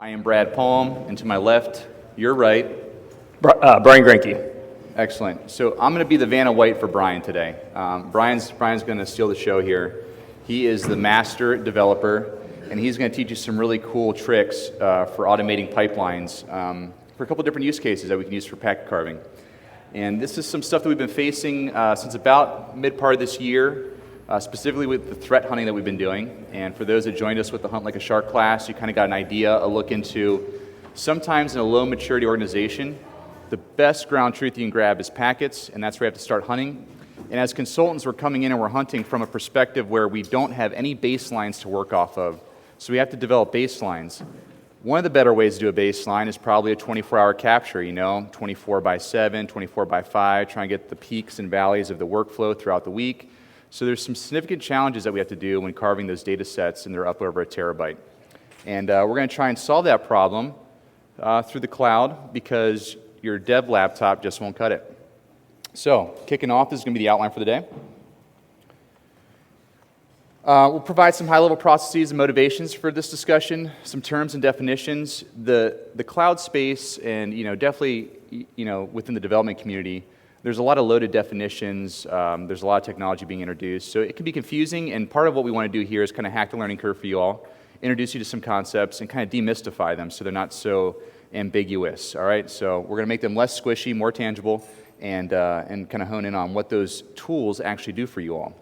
I am Brad Palm, and to my left, your right. Brian Greunke. Excellent. So I'm going to be the Vanna White for Brian today. Brian's going to steal the show here. He is the master developer, and he's going to teach you some really cool tricks for automating pipelines for a couple different use cases that we can use for packet carving. And this is some stuff that we've been facing since about mid-part of this year, specifically with the threat hunting that we've been doing. And for those that joined us with the Hunt Like a Shark class, you kind of got an idea, a look into sometimes in a low maturity organization, the best ground truth you can grab is packets, and that's where you have to start hunting. And as consultants, we're coming in and we're hunting from a perspective where we don't have any baselines to work off of. So we have to develop baselines. One of the better ways to do a baseline is probably a 24-hour capture, 24 by 7, 24 by 5, trying to get the peaks and valleys of the workflow throughout the week. So there's some significant challenges that we have to do when carving those data sets, and they're up over a terabyte. And we're going to try and solve that problem through the cloud because your dev laptop just won't cut it. So, kicking off, this is going to be the outline for the day. We'll provide some high-level processes and motivations for this discussion, some terms and definitions. The cloud space and definitely within the development community, there's a lot of loaded definitions. There's a lot of technology being introduced, so it can be confusing. And part of what we want to do here is kind of hack the learning curve for you all, introduce you to some concepts, and kind of demystify them so they're not so ambiguous. All right, so we're going to make them less squishy, more tangible, and kind of hone in on what those tools actually do for you all.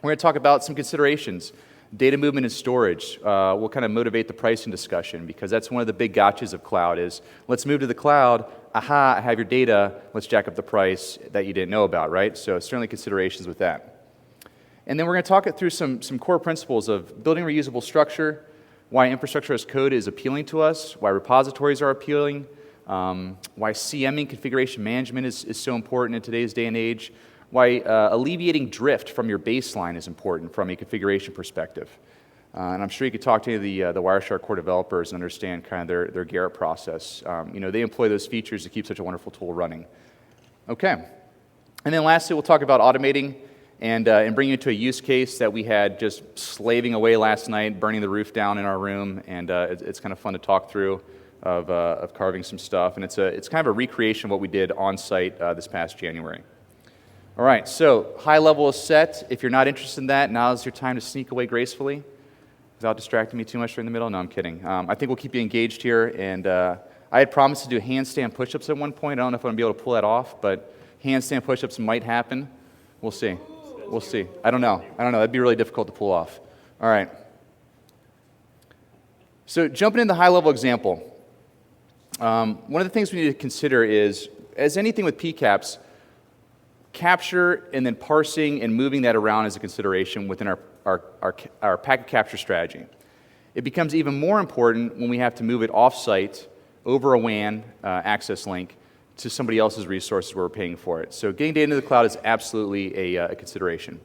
We're going to talk about some considerations. Data movement and storage will kind of motivate the pricing discussion because that's one of the big gotchas of cloud is, let's move to the cloud, aha, I have your data, let's jack up the price that you didn't know about, right? So certainly considerations with that. And then we're going to talk it through some core principles of building reusable structure, why infrastructure as code is appealing to us, why repositories are appealing, why CMing, configuration management, is so important in today's day and age, why alleviating drift from your baseline is important from a configuration perspective. And I'm sure you could talk to the Wireshark core developers and understand kind of their Garrett process. They employ those features to keep such a wonderful tool running. Okay. And then lastly, we'll talk about automating and bring you to a use case that we had just slaving away last night, burning the roof down in our room, and it's kind of fun to talk through of carving some stuff. And it's kind of a recreation of what we did on site this past January. All right, so high level is set. If you're not interested in that, now's your time to sneak away gracefully without distracting me too much during the middle. No, I'm kidding. I think we'll keep you engaged here. And I had promised to do handstand push-ups at one point. I don't know if I'm going to be able to pull that off, but handstand push-ups might happen. We'll see. We'll see. I don't know. That'd be really difficult to pull off. All right. So jumping into the high-level example, one of the things we need to consider is, as anything with PCAPs, capture and then parsing and moving that around is a consideration within our packet capture strategy. It becomes even more important when we have to move it off-site over a WAN access link to somebody else's resources where we're paying for it. So getting data into the cloud is absolutely a consideration.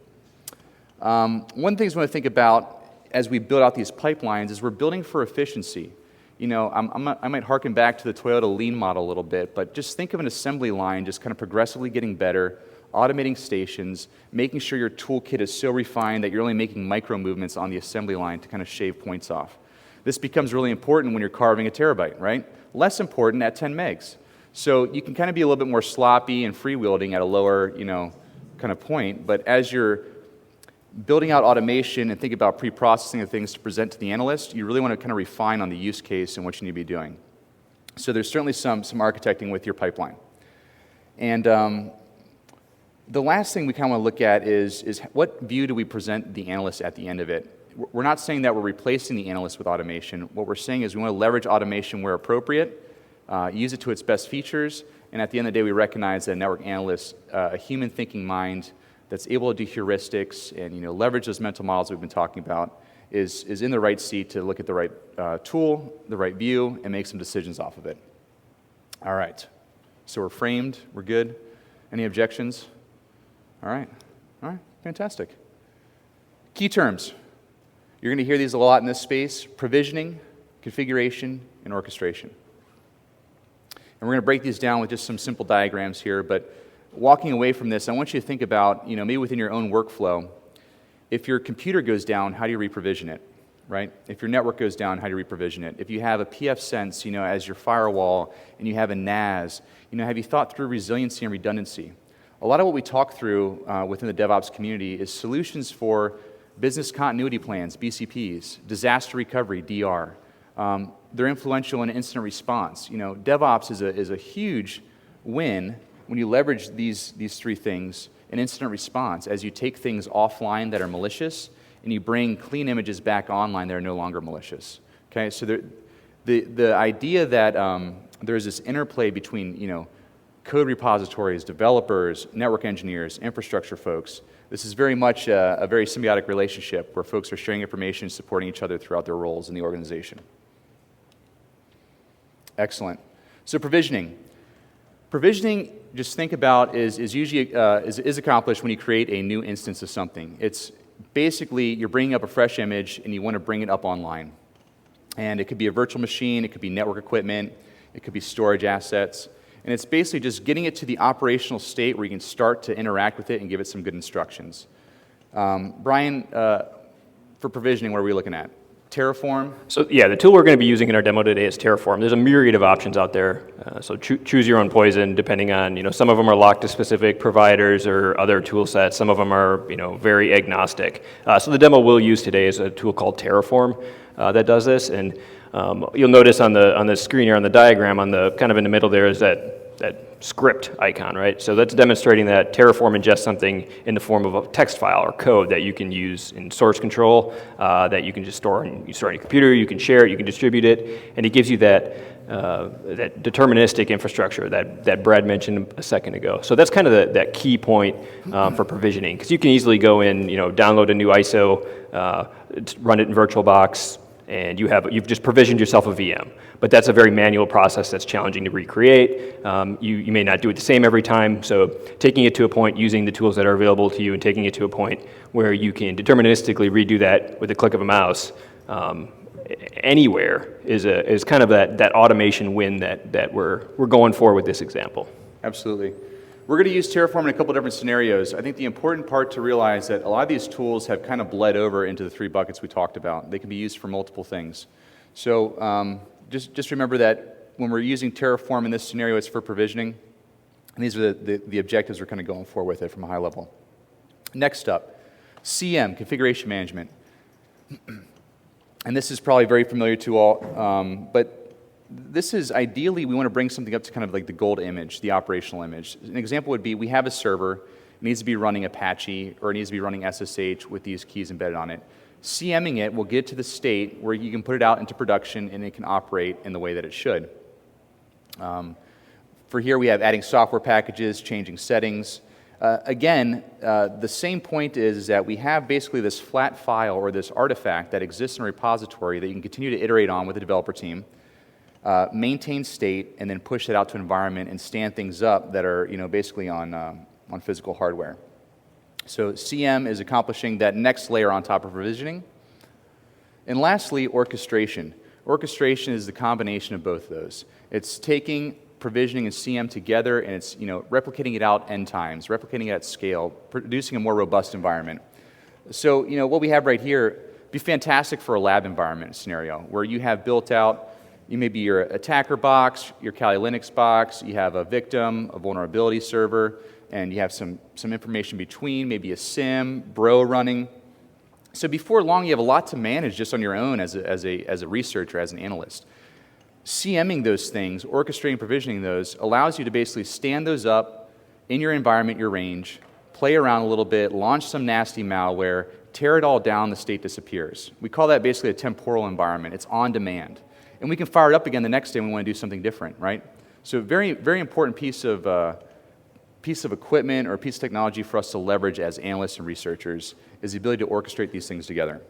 One of the things we want to think about as we build out these pipelines is we're building for efficiency. I might harken back to the Toyota lean model a little bit, but just think of an assembly line just kind of progressively getting better, automating stations, making sure your toolkit is so refined that you're only making micro movements on the assembly line to kind of shave points off. This becomes really important when you're carving a terabyte, right? Less important at 10 megs. So you can kind of be a little bit more sloppy and freewielding at a lower, kind of point, but as you're building out automation and think about pre-processing of things to present to the analyst, you really want to kind of refine on the use case and what you need to be doing. So there's certainly some architecting with your pipeline. And the last thing we kind of want to look at is what view do we present the analyst at the end of it? We're not saying that we're replacing the analyst with automation. What we're saying is we want to leverage automation where appropriate, use it to its best features, and at the end of the day, we recognize that a network analyst, a human thinking mind that's able to do heuristics and leverage those mental models we've been talking about is in the right seat to look at the right tool, the right view, and make some decisions off of it. All right. So we're framed. We're good. Any objections? All right, fantastic. Key terms. You're going to hear these a lot in this space: provisioning, configuration, and orchestration. And we're going to break these down with just some simple diagrams here, but walking away from this, I want you to think about, maybe within your own workflow, if your computer goes down, how do you reprovision it? right? If your network goes down, how do you reprovision it? If you have a pfSense, as your firewall, and you have a NAS, have you thought through resiliency and redundancy? A lot of what we talk through within the DevOps community is solutions for business continuity plans, BCPs, disaster recovery, DR. They're influential in incident response. DevOps is a huge win when you leverage these three things in incident response, as you take things offline that are malicious and you bring clean images back online that are no longer malicious. Okay, so the idea that there's this interplay between code repositories, developers, network engineers, infrastructure folks. This is very much a very symbiotic relationship where folks are sharing information, supporting each other throughout their roles in the organization. Excellent. So provisioning. Provisioning, just think about, is usually is accomplished when you create a new instance of something. It's basically you're bringing up a fresh image and you want to bring it up online. And it could be a virtual machine, it could be network equipment, it could be storage assets. And it's basically just getting it to the operational state where you can start to interact with it and give it some good instructions. Brian, for provisioning, what are we looking at? Terraform? So yeah, the tool we're going to be using in our demo today is Terraform. There's a myriad of options out there, so choose your own poison depending on, some of them are locked to specific providers or other tool sets. Some of them are, very agnostic. So the demo we'll use today is a tool called Terraform that does this, and you'll notice on the screen here on the diagram, on the kind of in the middle there is that script icon, right? So that's demonstrating that Terraform ingests something in the form of a text file or code that you can use in source control, that you can just store on your computer, you can share it, you can distribute it, and it gives you that deterministic infrastructure that Brad mentioned a second ago. So that's kind of that key point for provisioning, because you can easily go in, download a new ISO, run it in VirtualBox, and you've just provisioned yourself a VM. But that's a very manual process that's challenging to recreate. You may not do it the same every time, so taking it to a point, using the tools that are available to you and taking it to a point where you can deterministically redo that with the click of a mouse anywhere is kind of that automation win that we're going for with this example. Absolutely. We're going to use Terraform in a couple different scenarios. I think the important part to realize that a lot of these tools have kind of bled over into the three buckets we talked about. They can be used for multiple things. So just remember that when we're using Terraform in this scenario, it's for provisioning. And these are the objectives we're kind of going for with it from a high level. Next up, CM, configuration management. And this is probably very familiar to all, but this is ideally, we want to bring something up to kind of like the gold image, the operational image. An example would be we have a server, it needs to be running Apache, or it needs to be running SSH with these keys embedded on it. CMing it will get to the state where you can put it out into production and it can operate in the way that it should. For here, we have adding software packages, changing settings. Again, the same point is that we have basically this flat file or this artifact that exists in a repository that you can continue to iterate on with the developer team. Maintain state, and then push it out to an environment and stand things up that are basically on physical hardware. So CM is accomplishing that next layer on top of provisioning. And lastly, orchestration. Orchestration is the combination of both of those. It's taking provisioning and CM together, and it's replicating it out n times, replicating it at scale, producing a more robust environment. So what we have right here would be fantastic for a lab environment scenario where you have built out maybe your attacker box, your Kali Linux box, you have a victim, a vulnerability server, and you have some information between, maybe a SIM, bro running. So before long, you have a lot to manage just on your own as a researcher, as an analyst. CMing those things, orchestrating, provisioning those, allows you to basically stand those up in your environment, your range, play around a little bit, launch some nasty malware, tear it all down, the state disappears. We call that basically a temporal environment. It's on demand. And we can fire it up again the next day when we want to do something different, right? So very, very important piece of equipment or a piece of technology for us to leverage as analysts and researchers is the ability to orchestrate these things together.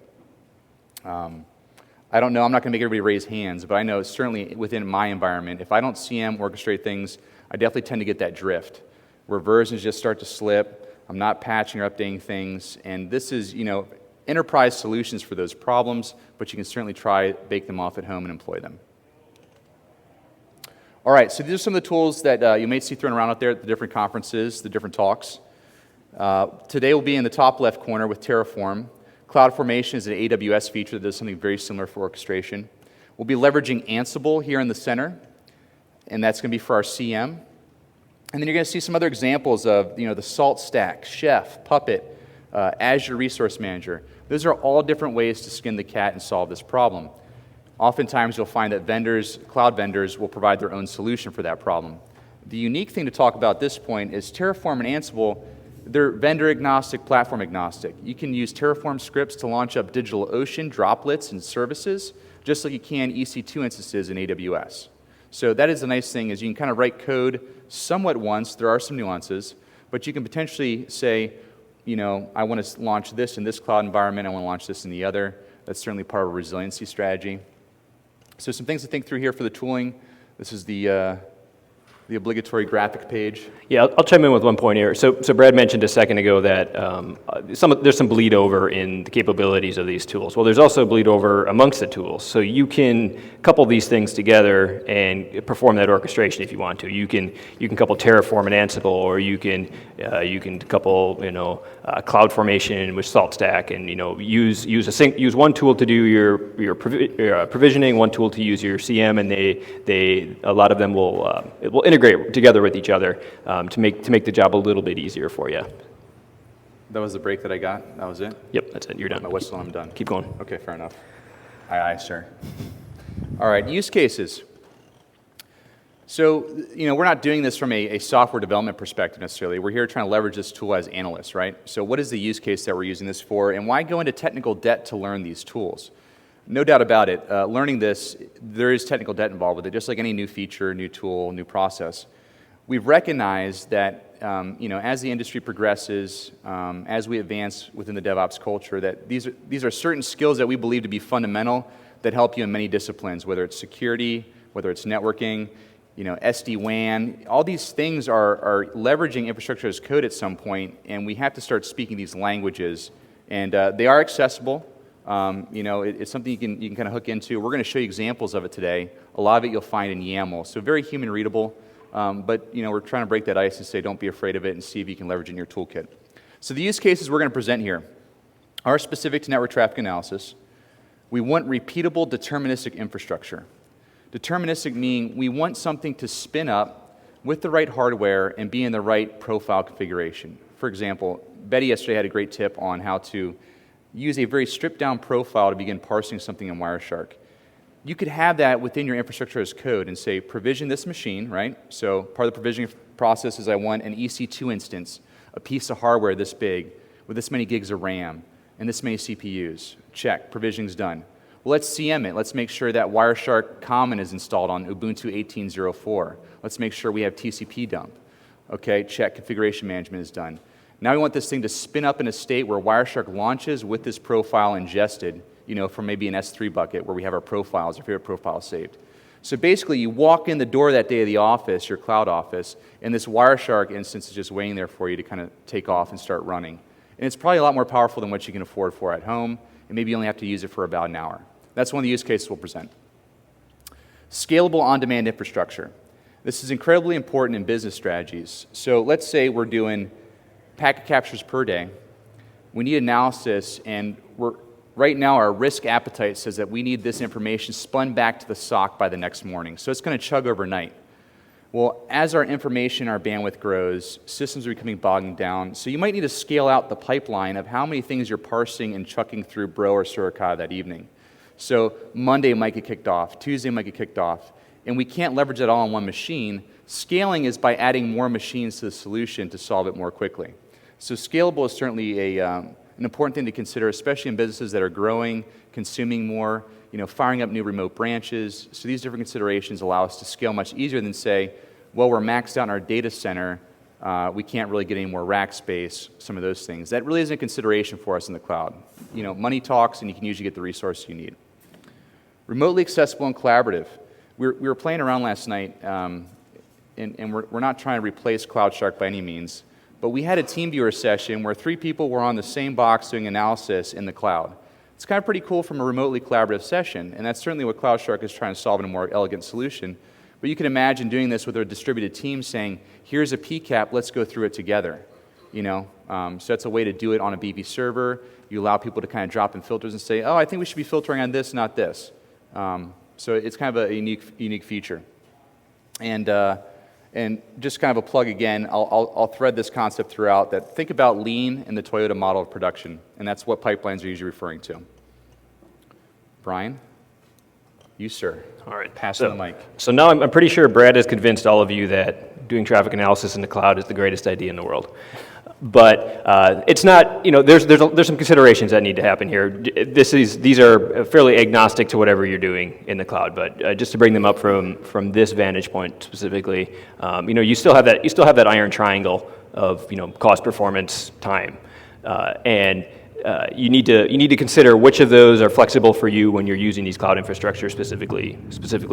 I don't know, I'm not going to make everybody raise hands, but I know certainly within my environment, if I don't CM orchestrate things, I definitely tend to get that drift, where versions just start to slip, I'm not patching or updating things, and this is, enterprise solutions for those problems, but you can certainly try, bake them off at home and employ them. All right, so these are some of the tools that you may see thrown around out there at the different conferences, the different talks. Today we'll be in the top left corner with Terraform. CloudFormation is an AWS feature that does something very similar for orchestration. We'll be leveraging Ansible here in the center, and that's going to be for our CM. And then you're going to see some other examples of the Salt Stack, Chef, Puppet, Azure Resource Manager. Those are all different ways to skin the cat and solve this problem. Oftentimes you'll find that cloud vendors will provide their own solution for that problem. The unique thing to talk about at this point is Terraform and Ansible, they're vendor agnostic, platform agnostic. You can use Terraform scripts to launch up DigitalOcean, droplets, and services, just like you can EC2 instances in AWS. So that is the nice thing, is you can kind of write code somewhat once. There are some nuances, but you can potentially say, I want to launch this in this cloud environment, I want to launch this in the other. That's certainly part of a resiliency strategy. So some things to think through here for the tooling. This is the obligatory graphic page. Yeah, I'll chime in with one point here. So Brad mentioned a second ago that there's some bleed over in the capabilities of these tools. Well, there's also bleed over amongst the tools. So you can couple these things together and perform that orchestration if you want to. You can couple Terraform and Ansible, or you can couple CloudFormation with Salt Stack, and use one tool to do your provisioning, one tool to use your CM, and a lot of them will integrate together with each other to make the job a little bit easier for you. That was the break that I got? That was it? Yep, that's it. You're done. My whistle, I'm done. Keep going. Okay, fair enough. Aye, sir. All right, use cases. So, we're not doing this from a software development perspective necessarily. We're here trying to leverage this tool as analysts, right? So what is the use case that we're using this for, and why go into technical debt to learn these tools? No doubt about it. Learning this, there is technical debt involved with it, just like any new feature, new tool, new process. We've recognized that as the industry progresses, as we advance within the DevOps culture, that these are certain skills that we believe to be fundamental that help you in many disciplines, whether it's security, whether it's networking, SD-WAN. All these things are leveraging infrastructure as code at some point, and we have to start speaking these languages. And they are accessible. It's something you can kind of hook into. We're going to show you examples of it today. A lot of it you'll find in YAML, so very human readable. But we're trying to break that ice and say don't be afraid of it and see if you can leverage it in your toolkit. So the use cases we're going to present here are specific to network traffic analysis. We want repeatable deterministic infrastructure. Deterministic meaning we want something to spin up with the right hardware and be in the right profile configuration. For example, Betty yesterday had a great tip on how to use a very stripped down profile to begin parsing something in Wireshark. You could have that within your infrastructure as code and say, provision this machine, right? So part of the provisioning process is I want an EC2 instance, a piece of hardware this big, with this many gigs of RAM, and this many CPUs. Check, provisioning's done. Well, let's CM it. Let's make sure that Wireshark Common is installed on Ubuntu 18.04. Let's make sure we have TCP dump. Okay, check, configuration management is done. Now we want this thing to spin up in a state where Wireshark launches with this profile ingested, from maybe an S3 bucket where we have our profiles, our favorite profiles saved. So basically, you walk in the door that day of the office, your cloud office, and this Wireshark instance is just waiting there for you to kind of take off and start running. And it's probably a lot more powerful than what you can afford for at home, and maybe you only have to use it for about an hour. That's one of the use cases we'll present. Scalable on-demand infrastructure. This is incredibly important in business strategies. So let's say we're doing packet captures per day. We need analysis, and right now our risk appetite says that we need this information spun back to the SOC by the next morning. So it's going to chug overnight. Well, as our information, our bandwidth grows, systems are becoming bogged down. So you might need to scale out the pipeline of how many things you're parsing and chucking through Bro or Suricata that evening. So Monday might get kicked off, Tuesday might get kicked off, and we can't leverage it all on one machine. Scaling is by adding more machines to the solution to solve it more quickly. So scalable is certainly an important thing to consider, especially in businesses that are growing, consuming more, firing up new remote branches. So these different considerations allow us to scale much easier than say, well, we're maxed out in our data center, we can't really get any more rack space, some of those things. That really isn't a consideration for us in the cloud. Money talks, and you can usually get the resources you need. Remotely accessible and collaborative. We were playing around last night, and we're not trying to replace CloudShark by any means, but we had a team viewer session where 3 people were on the same box doing analysis in the cloud. It's kind of pretty cool from a remotely collaborative session, and that's certainly what CloudShark is trying to solve in a more elegant solution. But you can imagine doing this with a distributed team saying, here's a PCAP, let's go through it together. So that's a way to do it on a BV server. You allow people to kind of drop in filters and say, oh, I think we should be filtering on this, not this. So it's kind of a unique feature. And just kind of a plug again, I'll thread this concept throughout, that think about lean in the Toyota model of production, and that's what pipelines are usually referring to. Brian? You, sir. All right. Pass the mic. So now I'm pretty sure Brad has convinced all of you that doing traffic analysis in the cloud is the greatest idea in the world. But it's not, there's some considerations that need to happen here. These are fairly agnostic to whatever you're doing in the cloud, but just to bring them up from this vantage point specifically, you still have that iron triangle of, cost, performance, time. And you need to consider which of those are flexible for you when you're using these cloud infrastructure specifically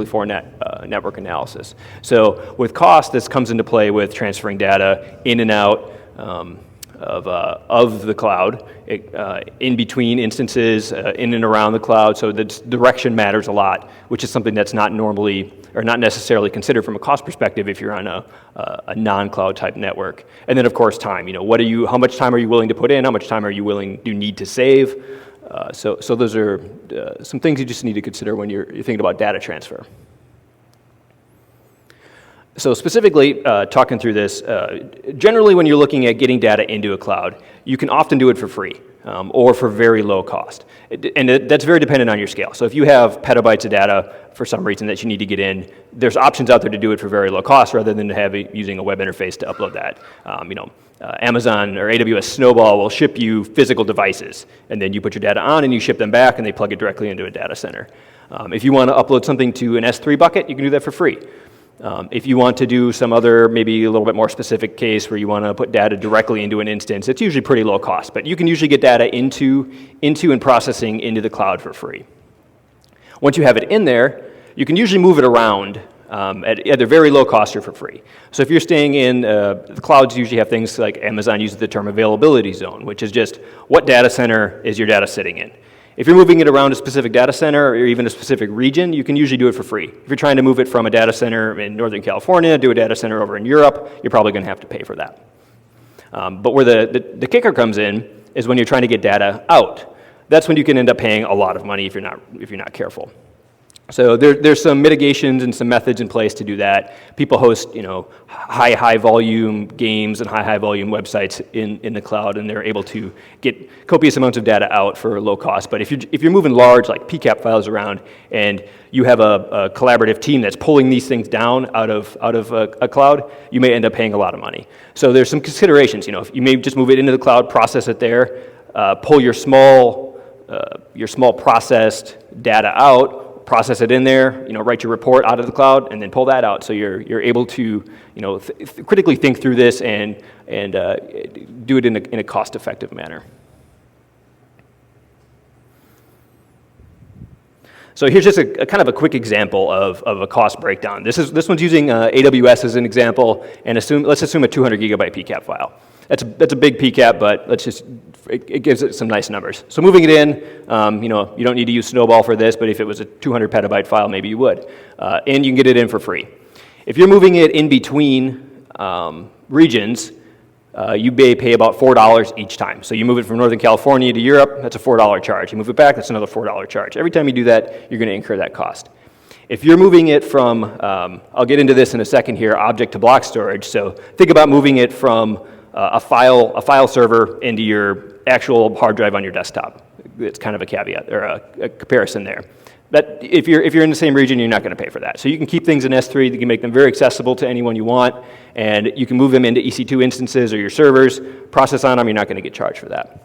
for network analysis. So with cost, this comes into play with transferring data in and out of the cloud, in between instances, in and around the cloud. So the direction matters a lot, which is something that's not normally or not necessarily considered from a cost perspective if you're on a non-cloud type network. And then of course time. How much time are you willing to put in? How much time do you need to save? So those are some things you just need to consider when you're thinking about data transfer. So specifically, talking through this, generally when you're looking at getting data into a cloud, you can often do it for free or for very low cost. That's very dependent on your scale. So if you have petabytes of data for some reason that you need to get in, there's options out there to do it for very low cost rather than to have it using a web interface to upload that. Amazon or AWS Snowball will ship you physical devices, and then you put your data on and you ship them back and they plug it directly into a data center. If you want to upload something to an S3 bucket, you can do that for free. If you want to do some other, maybe a little bit more specific case where you want to put data directly into an instance, it's usually pretty low cost, but you can usually get data into and processing into the cloud for free. Once you have it in there, you can usually move it around at either very low cost or for free. So if you're staying in, the clouds usually have things like Amazon uses the term availability zone, which is just what data center is your data sitting in. If you're moving it around a specific data center or even a specific region, you can usually do it for free. If you're trying to move it from a data center in Northern California to a data center over in Europe, you're probably going to have to pay for that. But where the kicker comes in is when you're trying to get data out. That's when you can end up paying a lot of money if you're not careful. So there's some mitigations and some methods in place to do that. People host, high volume games and high volume websites in the cloud, and they're able to get copious amounts of data out for low cost. But if you're moving large like PCAP files around, and you have a collaborative team that's pulling these things down out of a cloud, you may end up paying a lot of money. So there's some considerations. If you may just move it into the cloud, process it there, pull your small processed data out. Process it in there, write your report out of the cloud, and then pull that out. So you're able to, critically think through this and do it in a cost-effective manner. So here's just a kind of a quick example of a cost breakdown. This one's using AWS as an example, and let's assume a 200 gigabyte PCAP file. That's a big PCAP, but it gives it some nice numbers. So moving it in, you don't need to use Snowball for this, but if it was a 200 petabyte file, maybe you would. And you can get it in for free. If you're moving it in between regions, you may pay about $4 each time. So you move it from Northern California to Europe, that's a $4 charge. You move it back, that's another $4 charge. Every time you do that, you're going to incur that cost. If you're moving it from, I'll get into this in a second here, object to block storage. So think about moving it from a file server into your actual hard drive on your desktop. It's kind of a caveat or a comparison there. That if you're in the same region, you're not going to pay for that. So you can keep things in S3. You can make them very accessible to anyone you want, and you can move them into EC2 instances or your servers, process on them. You're not going to get charged for that.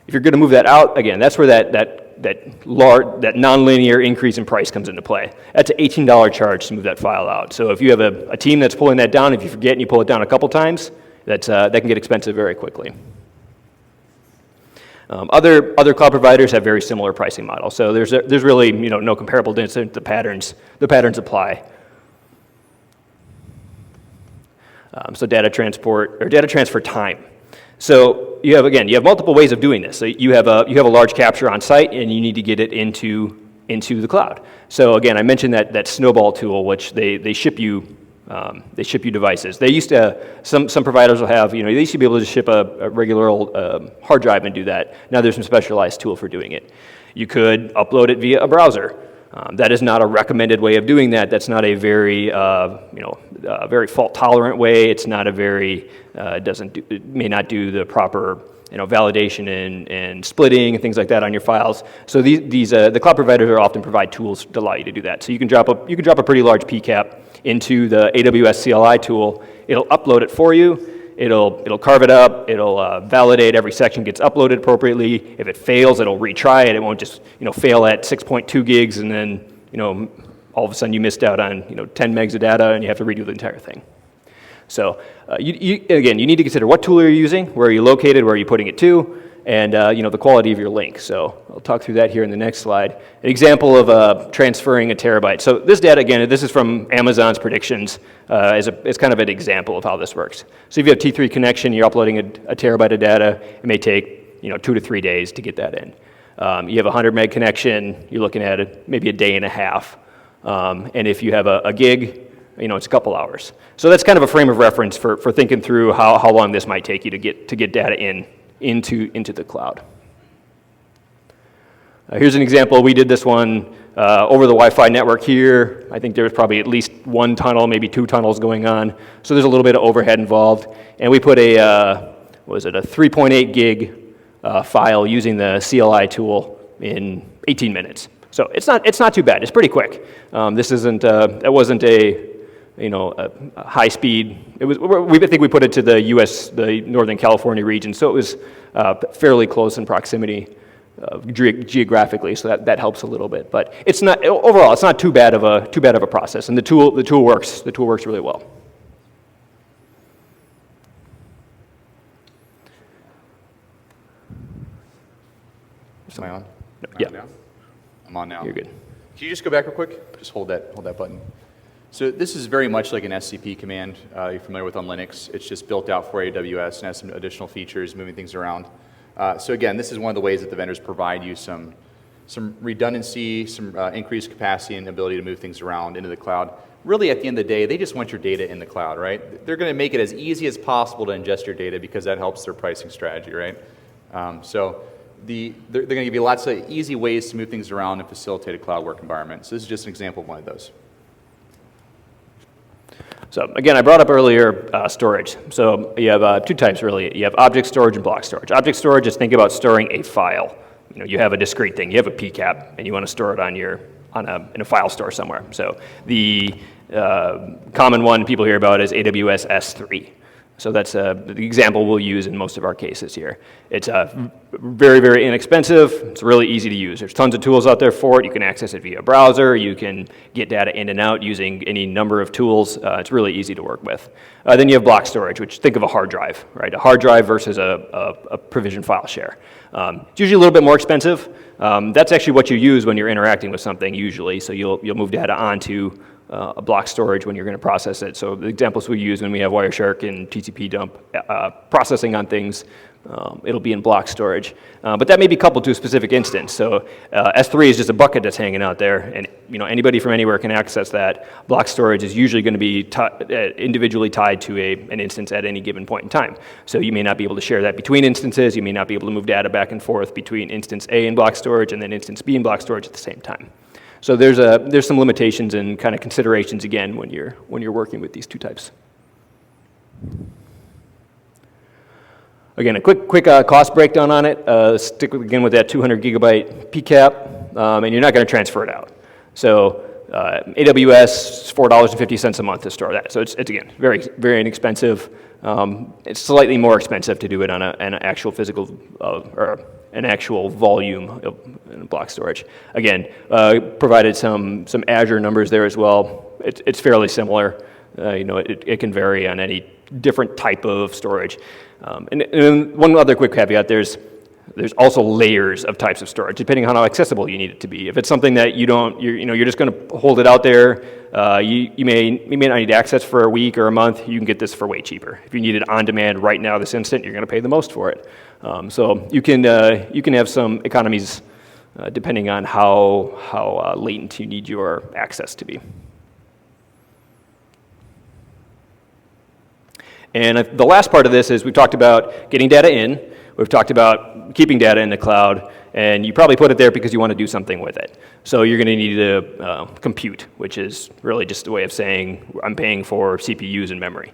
If you're going to move that out, again, that's where that nonlinear increase in price comes into play. That's an $18 charge to move that file out. So if you have a team that's pulling that down, if you forget and you pull it down a couple times, that can get expensive very quickly. Other cloud providers have very similar pricing models. So there's really no comparable difference. The patterns apply. So data transfer time. So you have multiple ways of doing this. So you have a large capture on site, and you need to get it into the cloud. So again, I mentioned that Snowball tool, which they ship you They ship you devices. They used to, some providers will have, they used to be able to ship a regular old hard drive and do that. Now there's some specialized tool for doing it. You could upload it via a browser. That is not a recommended way of doing that. That's not a very, very fault-tolerant way. It's not a very, it may not do the proper, validation and splitting and things like that on your files. So the cloud providers are often provide tools to allow you to do that. So you can drop a pretty large PCAP into the AWS CLI tool. It'll upload it for you. It'll carve it up. It'll validate every section gets uploaded appropriately. If it fails, it'll retry it. It won't just fail at 6.2 gigs and then all of a sudden you missed out on 10 megs of data and you have to redo the entire thing. So again, you need to consider what tool you're using, where are you located, where are you putting it to, and the quality of your link. So I'll talk through that here in the next slide. An example of transferring a terabyte. So this data, again, this is from Amazon's predictions as kind of an example of how this works. So if you have T3 connection, you're uploading a terabyte of data, it may take 2 to 3 days to get that in. You have a 100 meg connection, you're looking at maybe a day and a half. And if you have a gig, it's a couple hours. So that's kind of a frame of reference for thinking through how long this might take you to get data into the cloud. Here's an example. We did this one over the Wi-Fi network here. I think there was probably at least one tunnel, maybe 2 tunnels going on. So there's a little bit of overhead involved. And we put a 3.8 gig file using the CLI tool in 18 minutes. So it's not too bad. It's pretty quick. This isn't that wasn't a high speed. It was. I think we put it to the U.S. the Northern California region, so it was fairly close in proximity geographically. So that helps a little bit. But it's not overall. It's not too bad of a process, and the tool works. The tool works really well. Am I on? No, yeah. Now? I'm on now. You're good. Can you just go back real quick? Just hold that button. So this is very much like an SCP command you're familiar with on Linux. It's just built out for AWS and has some additional features, moving things around. So again, this is one of the ways that the vendors provide you some redundancy, some increased capacity and ability to move things around into the cloud. Really, at the end of the day, they just want your data in the cloud, right? They're going to make it as easy as possible to ingest your data because that helps their pricing strategy, right? They're going to give you lots of easy ways to move things around and facilitate a cloud work environment. So this is just an example of one of those. So again, I brought up earlier storage. So you have 2 types really. You have object storage and block storage. Object storage is think about storing a file. You have a discrete thing. You have a PCAP, and you want to store it in a file store somewhere. So the common one people hear about is AWS S3. So that's the example we'll use in most of our cases here. It's very, very inexpensive. It's really easy to use. There's tons of tools out there for it. You can access it via browser. You can get data in and out using any number of tools. It's really easy to work with. Then you have block storage, which think of a hard drive, right? A hard drive versus a provision file share. It's usually a little bit more expensive. That's actually what you use when you're interacting with something usually. So you'll move data onto a block storage when you're going to process it. So the examples we use when we have Wireshark and TCP dump processing on things, it'll be in block storage. But that may be coupled to a specific instance. So S3 is just a bucket that's hanging out there, and anybody from anywhere can access that. Block storage is usually going to be individually tied to an instance at any given point in time. So you may not be able to share that between instances. You may not be able to move data back and forth between instance A in block storage and then instance B in block storage at the same time. So there's some limitations and kind of considerations again when you're working with these 2 types. Again, a quick cost breakdown on it. Stick with that 200 gigabyte PCAP, and you're not going to transfer it out. So AWS $4.50 a month to store that. So it's again very, very inexpensive. It's slightly more expensive to do it on an actual physical or an actual volume in block storage. Again, provided some Azure numbers there as well. It's fairly similar. It can vary on any different type of storage. And one other quick caveat: there's also layers of types of storage, depending on how accessible you need it to be. If it's something that you're just going to hold it out there, you may not need access for a week or a month. You can get this for way cheaper. If you need it on demand right now, this instant, you're going to pay the most for it. So you can have some economies depending on how latent you need your access to be. And the last part of this is we've talked about getting data in, we've talked about keeping data in the cloud, and you probably put it there because you want to do something with it. So you're going to need to compute, which is really just a way of saying I'm paying for CPUs and memory.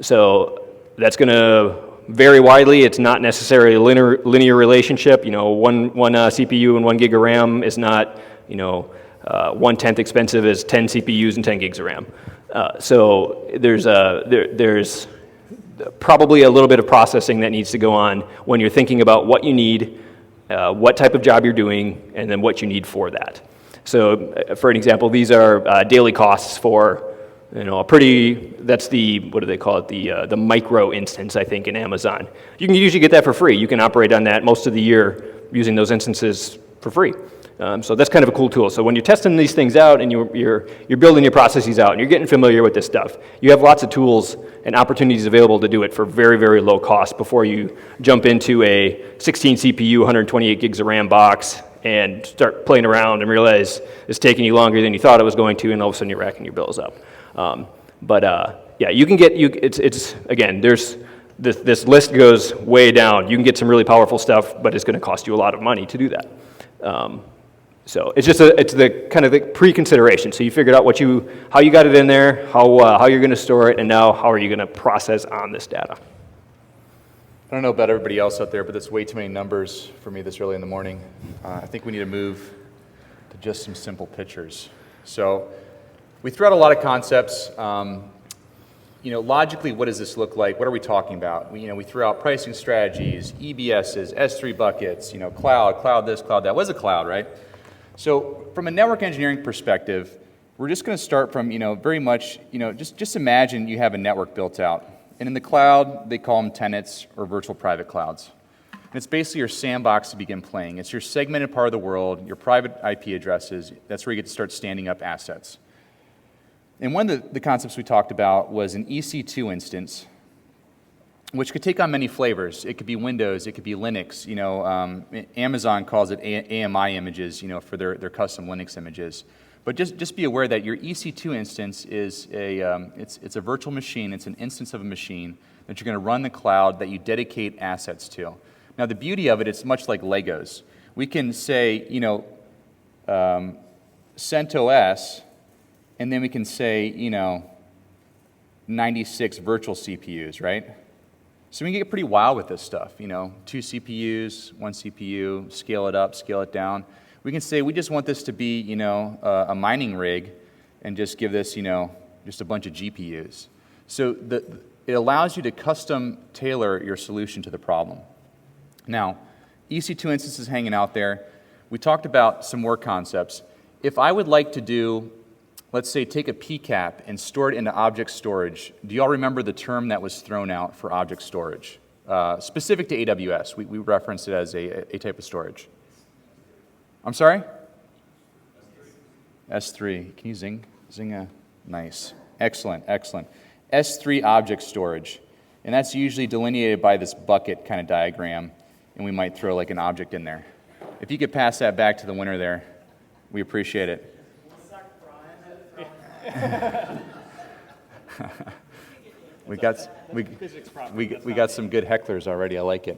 So that's going to vary widely. It's not necessarily a linear relationship. One CPU and 1 gig of RAM is not 1/10 expensive as 10 CPUs and 10 gigs of RAM. So there's probably a little bit of processing that needs to go on when you're thinking about what you need, what type of job you're doing, and then what you need for that. So for an example, these are daily costs for that's the, what do they call it, the micro instance, I think, in Amazon. You can usually get that for free. You can operate on that most of the year using those instances for free. So that's kind of a cool tool. So when you're testing these things out and you're building your processes out and you're getting familiar with this stuff, you have lots of tools and opportunities available to do it for very, very low cost before you jump into a 16 CPU, 128 gigs of RAM box and start playing around and realize it's taking you longer than you thought it was going to, and all of a sudden you're racking your bills up. Yeah, you can get, it's again, there's, this list goes way down. You can get some really powerful stuff, but it's going to cost you a lot of money to do that. So it's just it's the kind of the pre-consideration. So you figured out how you got it in there, how you're going to store it, and now how are you going to process on this data. I don't know about everybody else out there, but that's way too many numbers for me this early in the morning. I think we need to move to just some simple pictures. So we threw out a lot of concepts. Logically, what does this look like? What are we talking about? We threw out pricing strategies, EBSs, S3 buckets, cloud this, cloud that. What is a cloud, right? So from a network engineering perspective, we're just going to start from, very much, just imagine you have a network built out. And in the cloud, they call them tenants or virtual private clouds. And it's basically your sandbox to begin playing. It's your segmented part of the world, your private IP addresses. That's where you get to start standing up assets. And one of the concepts we talked about was an EC2 instance, which could take on many flavors. It could be Windows, it could be Linux. Amazon calls it AMI images, for their custom Linux images. But just be aware that your EC2 instance is it's a virtual machine. It's an instance of a machine that you're going to run the cloud that you dedicate assets to. Now the beauty of it, it's much like Legos. We can say, CentOS. And then we can say, 96 virtual CPUs, right? So we can get pretty wild with this stuff, 2 CPUs, 1 CPU, scale it up, scale it down. We can say we just want this to be, a mining rig and just give this, just a bunch of GPUs. So it allows you to custom tailor your solution to the problem. Now, EC2 instances hanging out there. We talked about some more concepts. If I would like to do, let's say, take a PCAP and store it into object storage. Do you all remember the term that was thrown out for object storage? Specific to AWS. We referenced it as a type of storage. I'm sorry? S3. Can you zing? Zing? Nice. Excellent, excellent. S3 object storage. And that's usually delineated by this bucket kind of diagram, and we might throw like an object in there. If you could pass that back to the winner there, we appreciate it. we got some good hecklers already. I like it.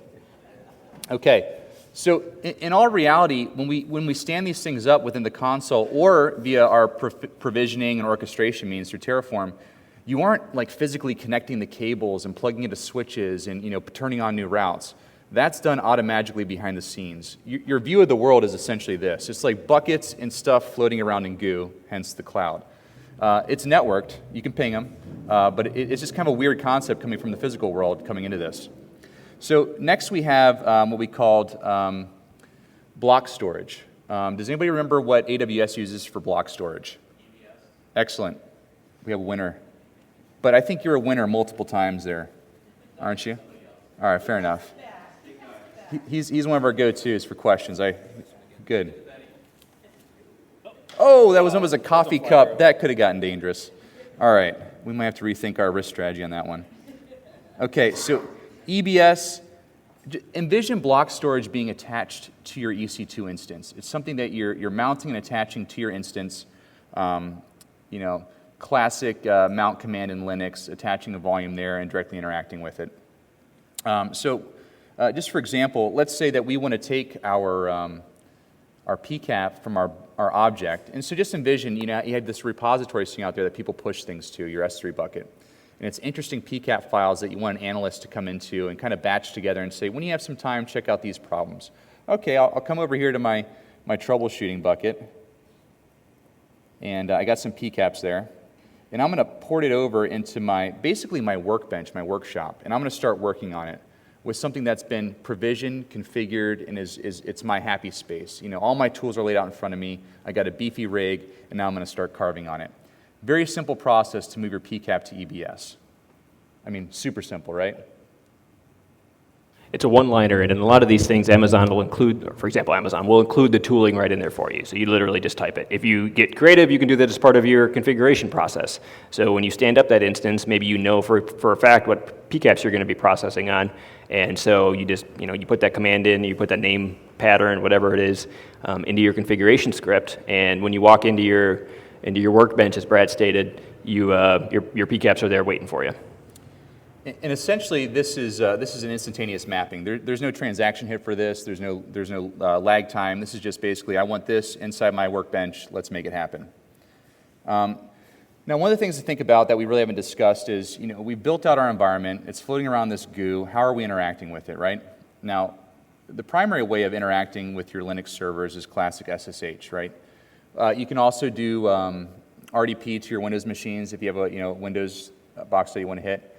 Okay, so in all reality, when we stand these things up within the console or via our provisioning and orchestration means through Terraform, you aren't like physically connecting the cables and plugging into switches and turning on new routes. That's done automatically behind the scenes. Your view of the world is essentially this. It's like buckets and stuff floating around in goo, hence the cloud. It's networked. You can ping them, but it's just kind of a weird concept coming from the physical world coming into this. So next we have what we called block storage. Does anybody remember what AWS uses for block storage? EBS. Excellent. We have a winner. But I think you're a winner multiple times there, aren't you? All right, fair enough. He's one of our go-tos for questions. Good. Oh, that was almost a coffee cup. That could have gotten dangerous. All right, we might have to rethink our risk strategy on that one. Okay, so EBS, envision block storage being attached to your EC2 instance. It's something that you're mounting and attaching to your instance. classic mount command in Linux, attaching a volume there and directly interacting with it. Just for example, let's say that we want to take our PCAP from our object. And so just envision, you have this repository sitting out there that people push things to, your S3 bucket. And it's interesting PCAP files that you want an analyst to come into and kind of batch together and say, when you have some time, check out these problems. Okay, I'll come over here to my troubleshooting bucket. And I got some PCAPs there. And I'm going to port it over into basically my workbench, my workshop. And I'm going to start working on it with something that's been provisioned, configured, and it's my happy space. All my tools are laid out in front of me. I got a beefy rig, and now I'm going to start carving on it. Very simple process to move your PCAP to EBS. I mean, super simple, right? It's a one-liner, and in a lot of these things, Amazon will include, for example, Amazon will include the tooling right in there for you. So you literally just type it. If you get creative, you can do that as part of your configuration process. So when you stand up that instance, maybe you know for a fact what PCAPs you're going to be processing on, and so you just, you put that command in, you put that name pattern, whatever it is, into your configuration script, and when you walk into your workbench, as Brad stated, your PCAPs are there waiting for you. And essentially, this is an instantaneous mapping. There's no transaction hit for this. There's no lag time. This is just basically, I want this inside my workbench. Let's make it happen. Now, one of the things to think about that we really haven't discussed is, we've built out our environment. It's floating around this goo. How are we interacting with it, right? Now, the primary way of interacting with your Linux servers is classic SSH, right? You can also do RDP to your Windows machines if you have a Windows box that you want to hit.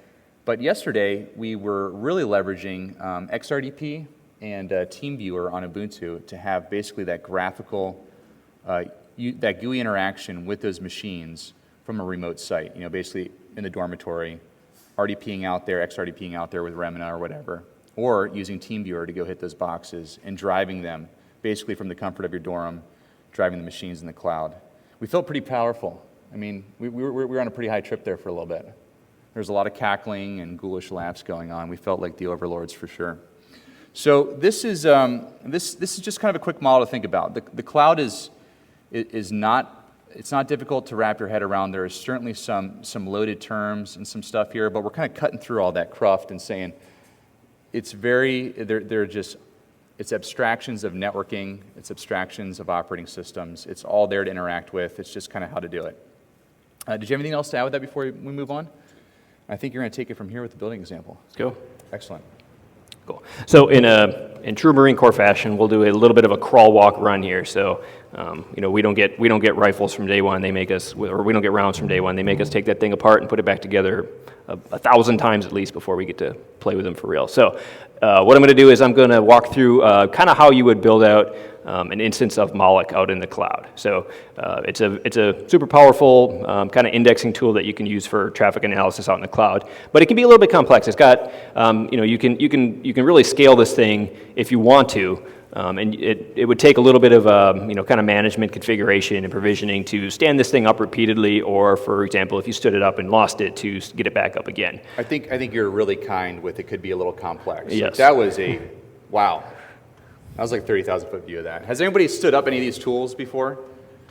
But yesterday, we were really leveraging XRDP and TeamViewer on Ubuntu to have basically that graphical, that GUI interaction with those machines from a remote site. Basically in the dormitory, RDPing out there, XRDPing out there with Remina or whatever, or using TeamViewer to go hit those boxes and driving them basically from the comfort of your dorm, driving the machines in the cloud. We felt pretty powerful. I mean, we were on a pretty high trip there for a little bit. There's a lot of cackling and ghoulish laughs going on. We felt like the overlords for sure. So this is just kind of a quick model to think about. The cloud is not, it's not difficult to wrap your head around. There is certainly some loaded terms and some stuff here, but we're kind of cutting through all that cruft and saying it's it's abstractions of networking, it's abstractions of operating systems. It's all there to interact with. It's just kind of how to do it. Did you have anything else to add with that before we move on? I think you're going to take it from here with the building example. Let's go. Excellent. Cool. So in true Marine Corps fashion, we'll do a little bit of a crawl, walk, run here. So we don't get rifles from day one. They make us, or we don't get rounds from day one. They make us take that thing apart and put it back together 1,000 times at least before we get to play with them for real. So what I'm going to do is I'm going to walk through kind of how you would build out an instance of Moloch out in the cloud. So it's a super powerful kind of indexing tool that you can use for traffic analysis out in the cloud. But it can be a little bit complex. It's got you can really scale this thing if you want to. And it would take a little bit of kind of management configuration and provisioning to stand this thing up repeatedly, or for example, if you stood it up and lost it, to get it back up again. I think you're really kind with it could be a little complex. Yes. That was wow. That was like 30,000 foot view of that. Has anybody stood up any of these tools before?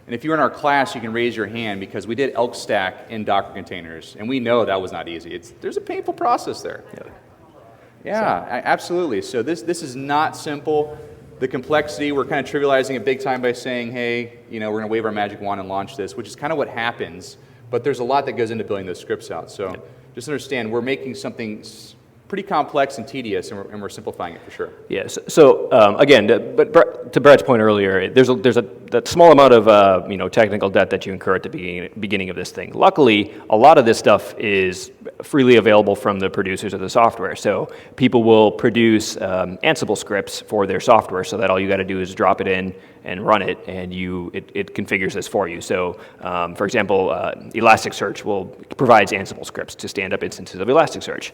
And if you're in our class, you can raise your hand because we did elk stack in Docker containers, and we know that was not easy. There's a painful process there. Yeah, absolutely. So this is not simple. The complexity, we're kind of trivializing it big time by saying, hey, we're going to wave our magic wand and launch this, which is kind of what happens. But there's a lot that goes into building those scripts out. So just understand, we're making something pretty complex and tedious, and we're simplifying it for sure. Yes. So again, but to Brad's point earlier, there's a small amount of technical debt that you incur at the beginning of this thing. Luckily, a lot of this stuff is freely available from the producers of the software. So people will produce Ansible scripts for their software, so that all you got to do is drop it in and run it, and it configures this for you. So, for example, Elasticsearch provides Ansible scripts to stand up instances of Elasticsearch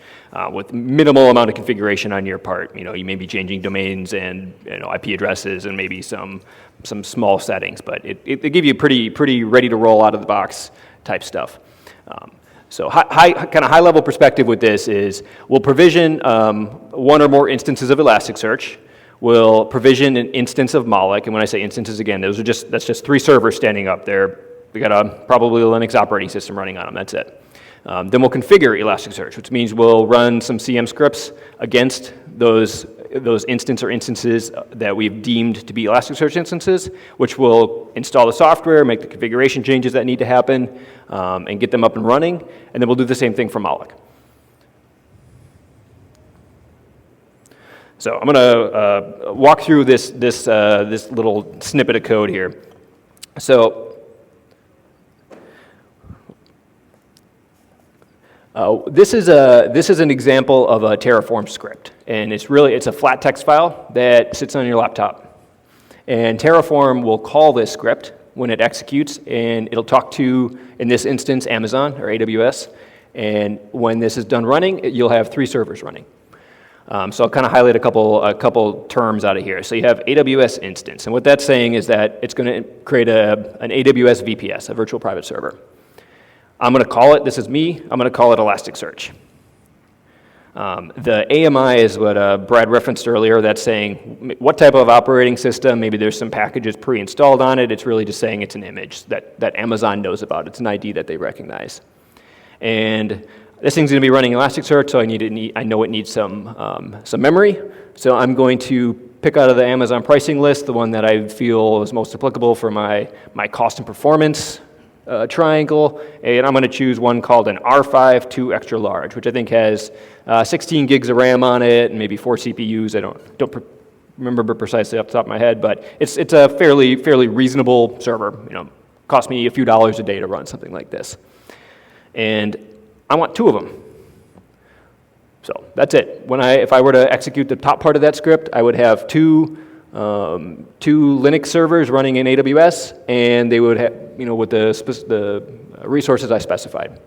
with minimal amount of configuration on your part. You may be changing domains and IP addresses and maybe some small settings, but it give you pretty ready to roll out of the box type stuff. So high level perspective with this is we'll provision one or more instances of Elasticsearch. We'll provision an instance of Moloch, and when I say instances, again, that's just 3 servers standing up there, we got probably a Linux operating system running on them, that's it. Then we'll configure Elasticsearch, which means we'll run some CM scripts against those instance or instances that we've deemed to be Elasticsearch instances, which will install the software, make the configuration changes that need to happen, and get them up and running. And then we'll do the same thing for Moloch. So I'm going to walk through this little snippet of code here. So this is an example of a Terraform script, and it's a flat text file that sits on your laptop. And Terraform will call this script when it executes, and it'll talk to, in this instance, Amazon or AWS. And when this is done running, you'll have 3 servers running. So I'll kind of highlight a couple terms out of here. So you have AWS instance, and what that's saying is that it's going to create an AWS VPS, a virtual private server. I'm going to call it, this is me, I'm going to call it Elasticsearch. The AMI is what Brad referenced earlier. That's saying what type of operating system, maybe there's some packages pre-installed on it. It's really just saying it's an image that Amazon knows about. It's an ID that they recognize. And this thing's going to be running Elasticsearch, so I know it needs some memory. So I'm going to pick out of the Amazon pricing list the one that I feel is most applicable for my cost and performance triangle, and I'm going to choose one called an R5 2 extra large, which I think has 16 gigs of RAM on it and maybe 4 CPUs. I don't remember precisely off the top of my head, but it's a fairly reasonable server. Cost me a few dollars a day to run something like this, and I want 2 of them. So that's it. If I were to execute the top part of that script, I would have two Linux servers running in AWS, and they would have, with the resources I specified.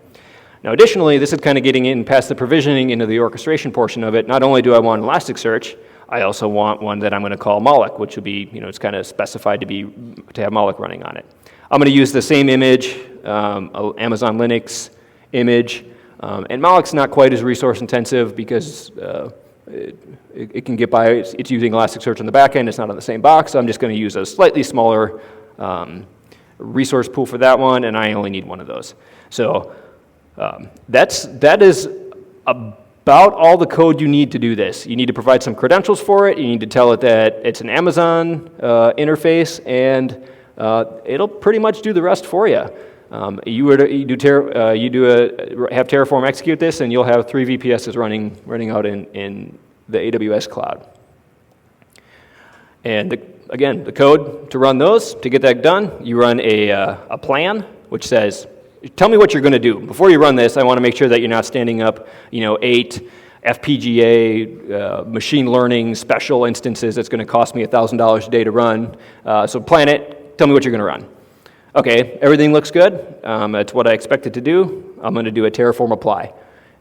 Now, additionally, this is kind of getting in past the provisioning into the orchestration portion of it. Not only do I want Elasticsearch, I also want one that I'm going to call Moloch, which would be, it's kind of specified to have Moloch running on it. I'm going to use the same image, Amazon Linux image, and Moloch's not quite as resource intensive because it can get by. It's using Elasticsearch on the back end. It's not on the same box, so I'm just going to use a slightly smaller resource pool for that one, and I only need one of those. So that is about all the code you need to do this. You need to provide some credentials for it. You need to tell it that it's an Amazon interface, and it'll pretty much do the rest for you. Have Terraform execute this, and you'll have 3 VPSs running out in the AWS cloud. And again, the code to run those, to get that done, you run a plan which says, tell me what you're going to do. Before you run this, I want to make sure that you're not standing up 8 FPGA machine learning special instances that's going to cost me $1,000 a day to run. So plan it, tell me what you're going to run. Okay, everything looks good. That's what I expected to do. I'm going to do a Terraform apply.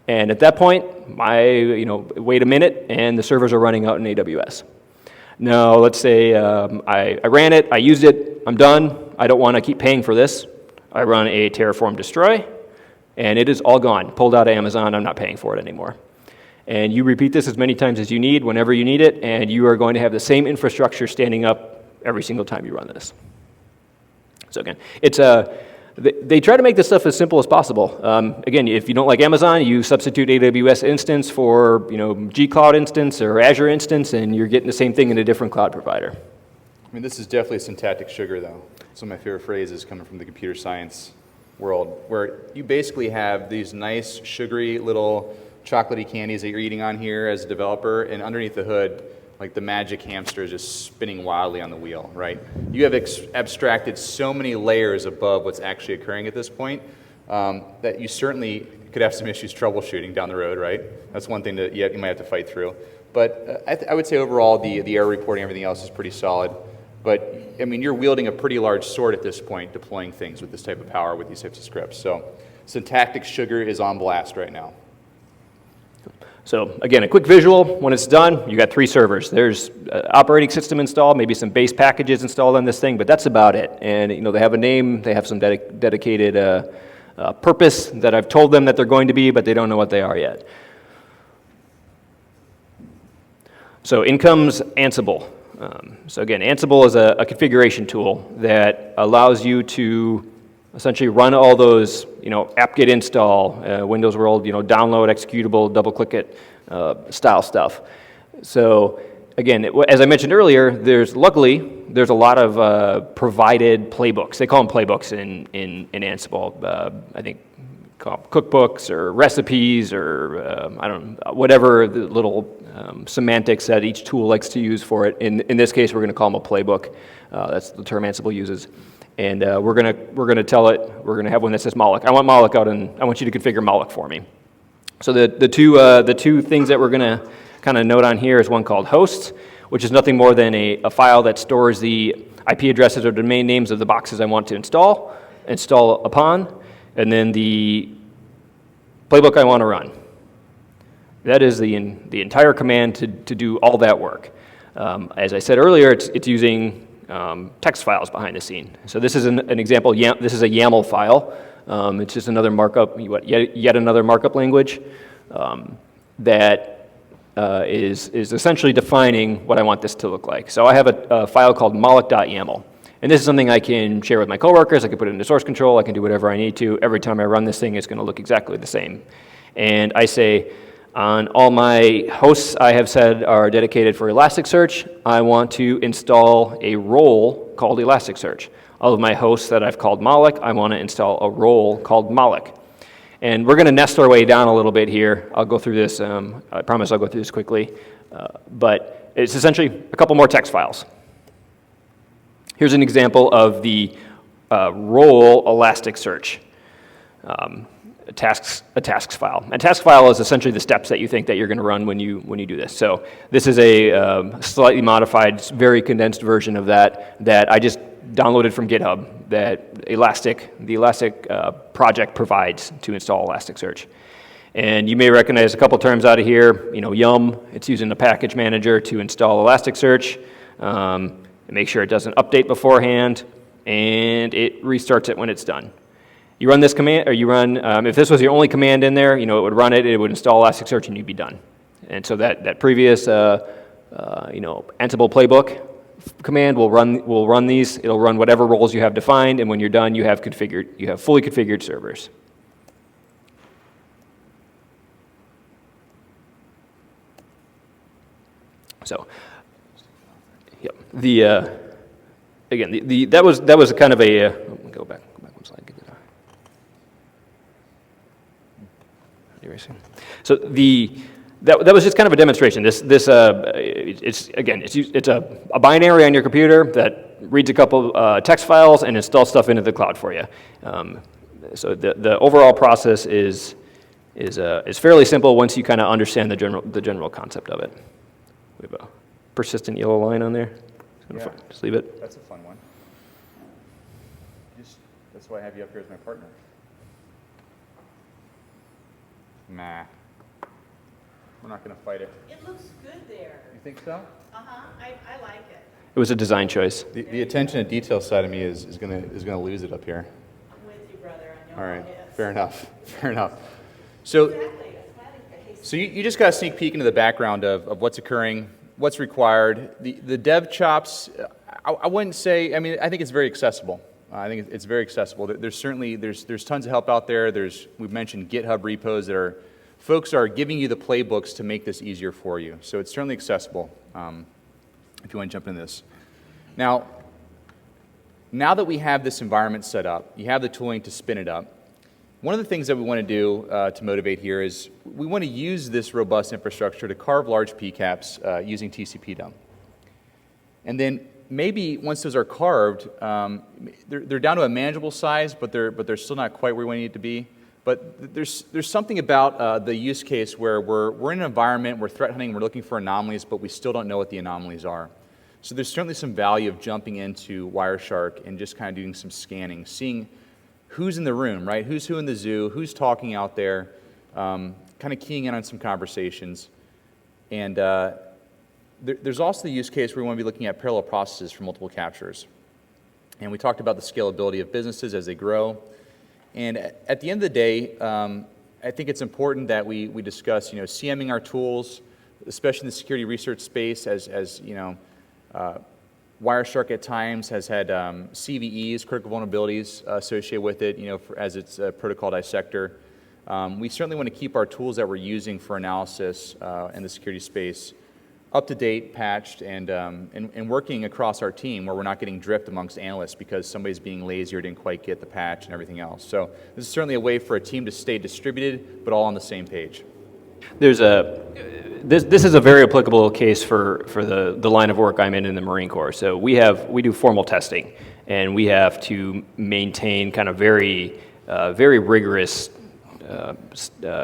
And at that point, wait a minute, and the servers are running out in AWS. Now, let's say I ran it, I used it, I'm done. I don't want to keep paying for this. I run a Terraform destroy, and it is all gone. Pulled out of Amazon, I'm not paying for it anymore. And you repeat this as many times as you need, whenever you need it, and you are going to have the same infrastructure standing up every single time you run this. So again, they try to make this stuff as simple as possible. Again, if you don't like Amazon, you substitute AWS instance for G Cloud instance or Azure instance, and you're getting the same thing in a different cloud provider. I mean, this is definitely syntactic sugar, though. Some of my favorite phrases coming from the computer science world, where you basically have these nice, sugary little chocolatey candies that you're eating on here as a developer, and underneath the hood, like the magic hamster is just spinning wildly on the wheel, right? You have abstracted so many layers above what's actually occurring at this point that you certainly could have some issues troubleshooting down the road, right? That's one thing that you might have to fight through. But I would say overall the error reporting, everything else is pretty solid. But I mean, you're wielding a pretty large sword at this point, deploying things with this type of power, with these types of scripts. So syntactic sugar is on blast right now. So again, a quick visual. When it's done, you got 3 servers. There's operating system installed, maybe some base packages installed on this thing, but that's about it. And they have a name, they have some dedicated purpose that I've told them that they're going to be, but they don't know what they are yet. So in comes Ansible. So again, Ansible is a configuration tool that allows you to essentially run all those, apt-get install, Windows World, download, executable, double-click it, style stuff. So again, as I mentioned earlier, luckily there's a lot of provided playbooks. They call them playbooks in Ansible. I think called cookbooks or recipes or I don't know, whatever the little semantics that each tool likes to use for it. In this case, we're going to call them a playbook. That's the term Ansible uses. And we're gonna tell it, we're gonna have one that says malloc. I want malloc out, and I want you to configure malloc for me. So the two things that we're gonna kind of note on here is one called hosts, which is nothing more than a file that stores the IP addresses or domain names of the boxes I want to install upon, and then the playbook I want to run. That is the entire command to do all that work. As I said earlier, it's using text files behind the scene. So this is an example. This is a YAML file. It's just another markup, yet another markup language that is essentially defining what I want this to look like. So I have a file called malloc.yaml. And this is something I can share with my coworkers. I can put it into source control. I can do whatever I need to. Every time I run this thing, it's going to look exactly the same. And I say, on all my hosts I have said are dedicated for Elasticsearch, I want to install a role called Elasticsearch. All of my hosts that I've called malloc, I want to install a role called malloc. And we're going to nest our way down a little bit here. I'll go through this. I promise I'll go through this quickly. But it's essentially a couple more text files. Here's an example of the role Elasticsearch. A tasks file. A task file is essentially the steps that you think that you're going to run when you do this. So this is a slightly modified, very condensed version of that I just downloaded from GitHub that the Elastic project provides to install Elasticsearch. And you may recognize a couple terms out of here. Yum, it's using the package manager to install Elasticsearch. Make sure it doesn't update beforehand, and it restarts it when it's done. You run this command, or you run, if this was your only command in there, it would run it, it would install Elasticsearch, and you'd be done. And so that previous, Ansible playbook command will run these. It'll run whatever roles you have defined, and when you're done, you have fully configured servers. So, yep. That was kind of a. Go back one slide. Get that. Erasing. So that was just kind of a demonstration. It's a binary on your computer that reads a couple text files and installs stuff into the cloud for you. So the overall process is fairly simple once you kind of understand the general concept of it. We have a persistent yellow line on there. Yeah. Just leave it. That's a fun one. That's why I have you up here as my partner. Nah. We're not going to fight it. It looks good there. You think so? Uh-huh. I like it. It was a design choice. The attention to detail side of me is gonna lose it up here. I'm with you, brother. I know. All right. Yes. Fair enough. So, Exactly. A smiling face. So you just got a sneak peek into the background of what's occurring, what's required. The dev chops, I wouldn't say, I think it's very accessible. I think it's very accessible. There's certainly, there's tons of help out there. We've mentioned GitHub repos that folks are giving you the playbooks to make this easier for you. So it's certainly accessible if you want to jump into this. Now that we have this environment set up, you have the tooling to spin it up, one of the things that we want to do to motivate here is we want to use this robust infrastructure to carve large PCAPs using TCP dump. And then maybe once those are carved, they're down to a manageable size, but they're still not quite where we need to be. But there's something about the use case where we're in an environment, we're threat hunting, we're looking for anomalies, but we still don't know what the anomalies are. So there's certainly some value of jumping into Wireshark and just kind of doing some scanning, seeing who's in the room, right? Who's who in the zoo, who's talking out there, kind of keying in on some conversations. And there's also the use case where we want to be looking at parallel processes for multiple captures. And we talked about the scalability of businesses as they grow. And at the end of the day, I think it's important that we discuss, CMing our tools, especially in the security research space, as Wireshark at times has had CVEs, critical vulnerabilities, associated with it, as its protocol dissector. We certainly want to keep our tools that we're using for analysis in the security space up to date, patched, and working across our team where we're not getting drift amongst analysts because somebody's being lazy or didn't quite get the patch and everything else. So this is certainly a way for a team to stay distributed, but all on the same page. This is a very applicable case for the line of work I'm in the Marine Corps. So we do formal testing, and we have to maintain kind of very rigorous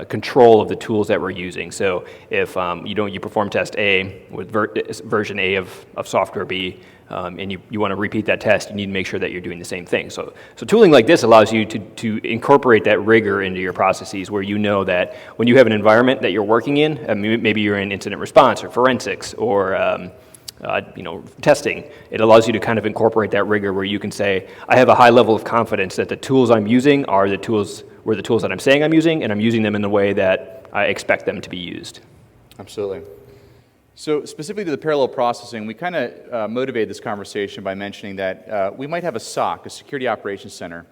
control of the tools that we're using. So if you perform test A with version A of software B, and you want to repeat that test, you need to make sure that you're doing the same thing. So tooling like this allows you to incorporate that rigor into your processes, where you know that when you have an environment that you're working in, maybe you're in incident response or forensics or testing, it allows you to kind of incorporate that rigor where you can say, I have a high level of confidence that the tools I'm using are the tools that I'm saying I'm using, and I'm using them in the way that I expect them to be used. Absolutely. So specifically to the parallel processing, we kind of motivated this conversation by mentioning that we might have a SOC, a Security Operations Center,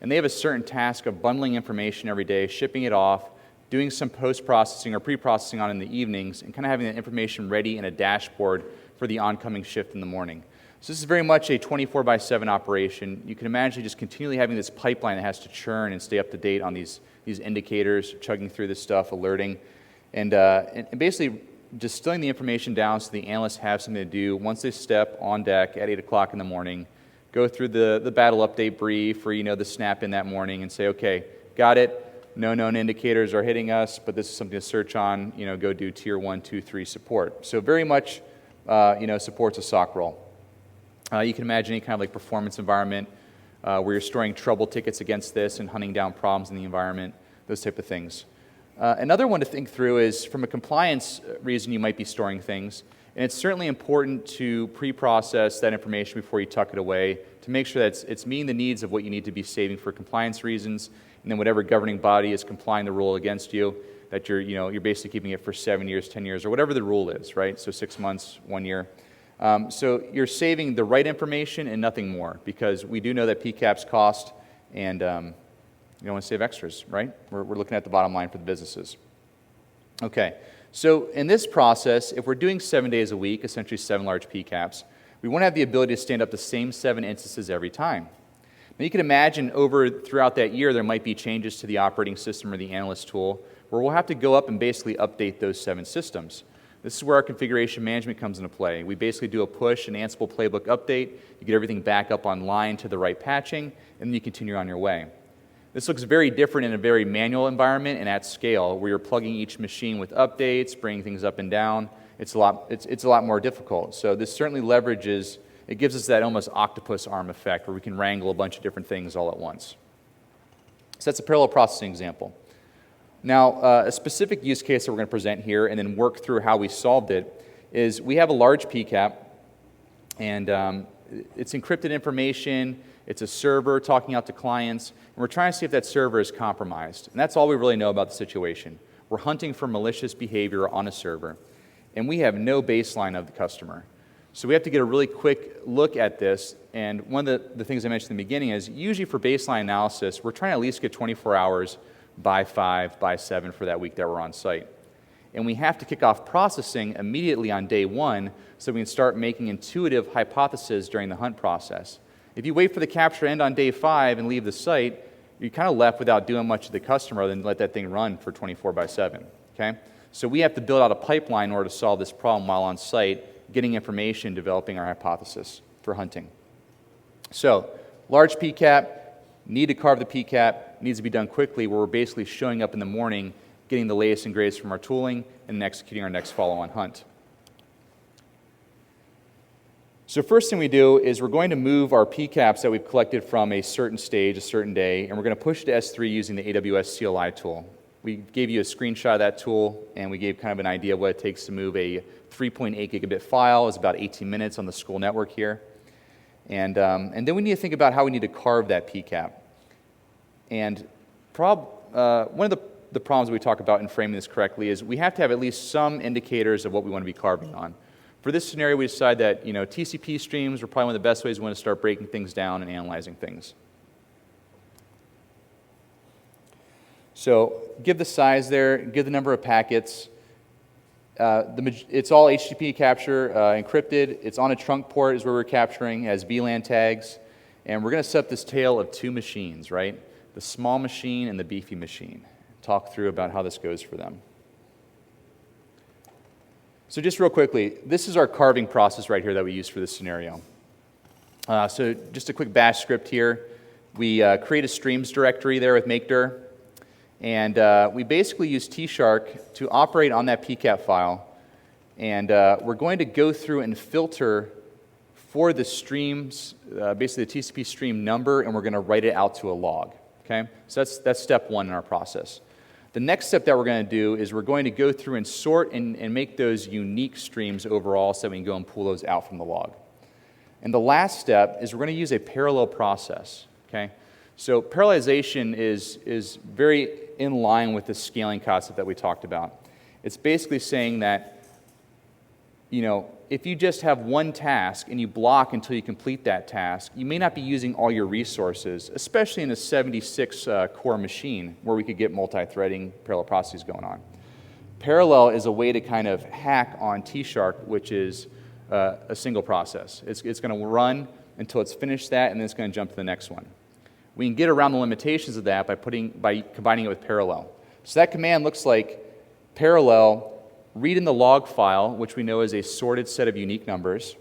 and they have a certain task of bundling information every day, shipping it off, doing some post-processing or pre-processing on in the evenings, and kind of having that information ready in a dashboard for the oncoming shift in the morning. So this is very much a 24/7 operation. You can imagine just continually having this pipeline that has to churn and stay up to date on these indicators, chugging through this stuff, alerting, and basically distilling the information down so the analysts have something to do once they step on deck at 8 o'clock in the morning, go through the battle update brief or the snap in that morning and say, okay, got it, no known indicators are hitting us, but this is something to search on, go do tier 1, 2, 3 support. So very much supports a SOC role. You can imagine any kind of like performance environment where you're storing trouble tickets against this and hunting down problems in the environment, those type of things. Another one to think through is from a compliance reason you might be storing things, and it's certainly important to pre-process that information before you tuck it away to make sure that it's meeting the needs of what you need to be saving for compliance reasons, and then whatever governing body is complying the rule against you, that you're basically keeping it for 7 years, 10 years, or whatever the rule is, right? So 6 months, 1 year. So you're saving the right information and nothing more, because we do know that PCAPs cost, and you don't want to save extras, right? We're looking at the bottom line for the businesses. Okay, so in this process, if we're doing 7 days a week, essentially 7 large PCAPs, we want to have the ability to stand up the same 7 instances every time. Now you can imagine throughout that year there might be changes to the operating system or the analyst tool where we'll have to go up and basically update those 7 systems. This is where our configuration management comes into play. We basically do a push, an Ansible playbook update, you get everything back up online to the right patching, and then you continue on your way. This looks very different in a very manual environment and at scale, where you're plugging each machine with updates, bringing things up and down. It's a lot more difficult. So this certainly leverages, it gives us that almost octopus arm effect where we can wrangle a bunch of different things all at once. So that's a parallel processing example. Now, a specific use case that we're going to present here and then work through how we solved it is we have a large PCAP, and it's encrypted information, it's a server talking out to clients, and we're trying to see if that server is compromised. And that's all we really know about the situation. We're hunting for malicious behavior on a server, and we have no baseline of the customer. So we have to get a really quick look at this, and one of the things I mentioned in the beginning is usually for baseline analysis, we're trying to at least get 24 hours by 5, by 7 for that week that we're on site. And we have to kick off processing immediately on day 1 so we can start making intuitive hypotheses during the hunt process. If you wait for the capture to end on day 5 and leave the site, you're kind of left without doing much to the customer other than let that thing run for 24/7. Okay? So we have to build out a pipeline in order to solve this problem while on site, getting information, developing our hypothesis for hunting. So, large PCAP, need to carve the PCAP, needs to be done quickly, where we're basically showing up in the morning, getting the latest and greatest from our tooling, and then executing our next follow-on hunt. So first thing we do is we're going to move our PCAPs that we've collected from a certain stage, a certain day, and we're going to push it to S3 using the AWS CLI tool. We gave you a screenshot of that tool, and we gave kind of an idea of what it takes to move a 3.8 gigabit file. It's about 18 minutes on the school network here. And then we need to think about how we need to carve that PCAP. And one of the problems we talk about in framing this correctly is we have to have at least some indicators of what we want to be carving on. For this scenario, we decided that TCP streams were probably one of the best ways we want to start breaking things down and analyzing things. So give the size there, give the number of packets. It's all HTTP capture, encrypted. It's on a trunk port is where we're capturing, has VLAN tags. And we're going to set up this tale of two machines, right? The small machine and the beefy machine. Talk through about how this goes for them. So just real quickly, this is our carving process right here that we use for this scenario. So just a quick bash script here. We create a streams directory there with makedir. And we basically use tshark to operate on that PCAP file. And we're going to go through and filter for the streams, basically the TCP stream number, and we're going to write it out to a log. Okay? So that's step one in our process. The next step that we're going to do is we're going to go through and sort and make those unique streams overall so we can go and pull those out from the log. And the last step is we're going to use a parallel process. Okay? So parallelization is very in line with the scaling concept that we talked about. It's basically saying that, if you just have one task and you block until you complete that task, you may not be using all your resources, especially in a 76 core machine where we could get multi-threading parallel processes going on. Parallel is a way to kind of hack on tshark, which is a single process. It's going to run until it's finished that, and then it's going to jump to the next one. We can get around the limitations of that by combining it with parallel. So that command looks like parallel, read in the log file, which we know is a sorted set of unique numbers,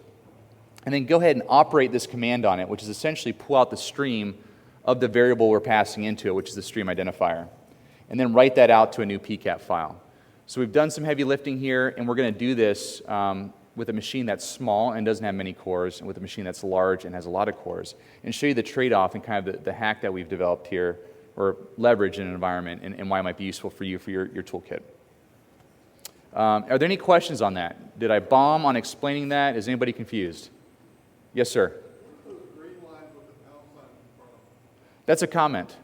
and then go ahead and operate this command on it, which is essentially pull out the stream of the variable we're passing into it, which is the stream identifier, and then write that out to a new PCAP file. So we've done some heavy lifting here, and we're going to do this with a machine that's small and doesn't have many cores, and with a machine that's large and has a lot of cores, and show you the trade-off and kind of the hack that we've developed here, or leverage in an environment, and why it might be useful for you for your toolkit. Are there any questions on that? Did I bomb on explaining that? Is anybody confused? Yes, sir. That's a comment.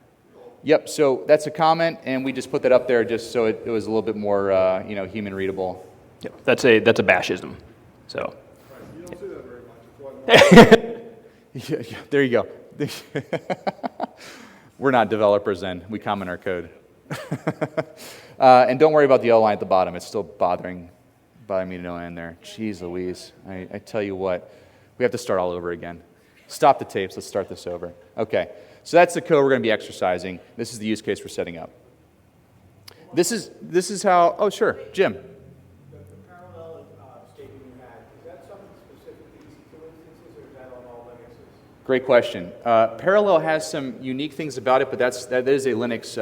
Yep, so that's a comment, and we just put that up there just so it was a little bit more human readable. Yep, that's a bashism. So. You don't see that very much. Yeah, there you go. We're not developers then. We comment our code. And don't worry about the L line at the bottom. It's still bothering me to no end there. Jeez Louise. I tell you what, we have to start all over again. Stop the tapes. Let's start this over. Okay, so that's the code we're going to be exercising. This is the use case we're setting up. This is how, oh sure, Jim. The parallel statement you had, is that something specific to EC2 instances, or is that on all Linuxes? Great question. Parallel has some unique things about it, but that is a Linux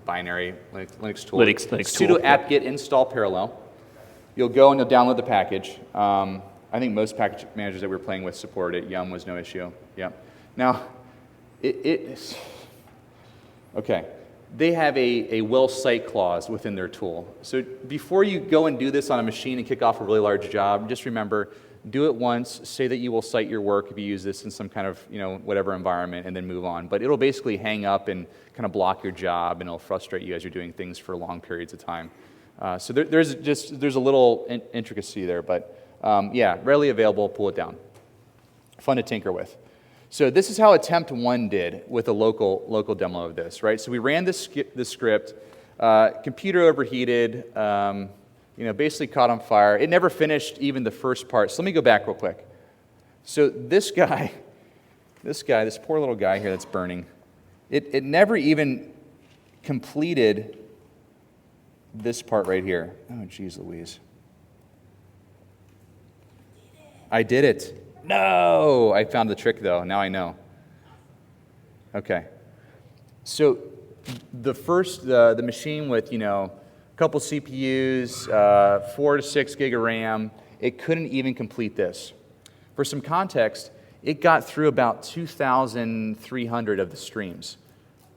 binary Linux tool. Linux sudo tool, apt-get install parallel. You'll go and you'll download the package. I think most package managers that we were playing with supported it. Yum was no issue. Yeah. Now, okay. They have a will cite clause within their tool. So before you go and do this on a machine and kick off a really large job, just remember, do it once, say that you will cite your work if you use this in some kind of, whatever environment, and then move on. But it'll basically hang up and kind of block your job, and it'll frustrate you as you're doing things for long periods of time. So there's a little intricacy there, but yeah, readily available, pull it down. Fun to tinker with. So this is how attempt 1 did with a local demo of this, right? So we ran this script, computer overheated, basically caught on fire. It never finished even the first part. So let me go back real quick. So this poor little guy here that's burning, it never even completed this part right here. Oh, geez Louise. I did it. No! I found the trick, though. Now I know. Okay. So the machine with, a couple CPUs, 4 to 6 gig of RAM, it couldn't even complete this. For some context, it got through about 2,300 of the streams.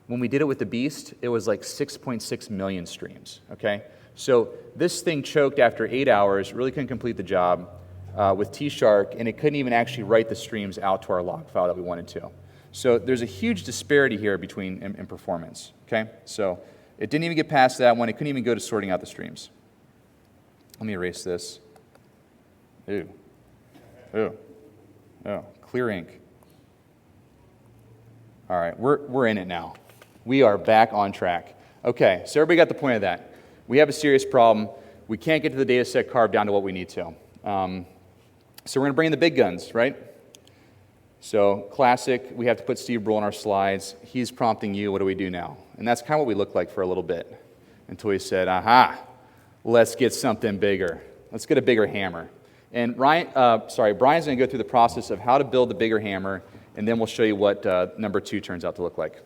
When we did it with the Beast, it was like 6.6 million streams, okay? So this thing choked after 8 hours, really couldn't complete the job. With tshark, and it couldn't even actually write the streams out to our log file that we wanted to. So there's a huge disparity here between in performance. Okay, so it didn't even get past that one. It couldn't even go to sorting out the streams. Let me erase this. Ew. Ew. Oh, clear ink. All right, we're in it now. We are back on track. Okay, so everybody got the point of that. We have a serious problem. We can't get to the data set carved down to what we need to. So we're going to bring in the big guns, right? So classic, we have to put Steve Brule in our slides. He's prompting you, what do we do now? And that's kind of what we looked like for a little bit until he said, aha, let's get something bigger. Let's get a bigger hammer. And Brian's going to go through the process of how to build the bigger hammer, and then we'll show you what number 2 turns out to look like.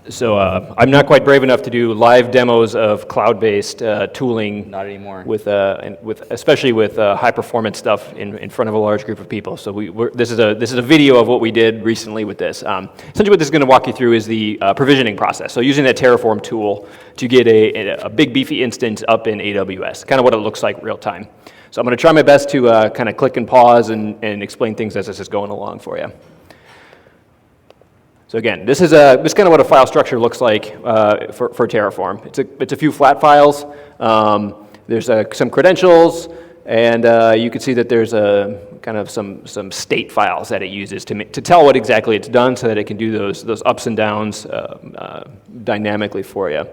So I'm not quite brave enough to do live demos of cloud-based tooling. Not anymore. Especially with high-performance stuff in front of a large group of people. So this is a video of what we did recently with this. Essentially, what this is going to walk you through is the provisioning process. So using that Terraform tool to get a big beefy instance up in AWS, kind of what it looks like real time. So I'm going to try my best to kind of click and pause and explain things as this is going along for you. So again, this is kind of what a file structure looks like for Terraform. It's a few flat files. There's some credentials, and you can see that there's kind of some state files that it uses to tell what exactly it's done, so that it can do those ups and downs dynamically for you.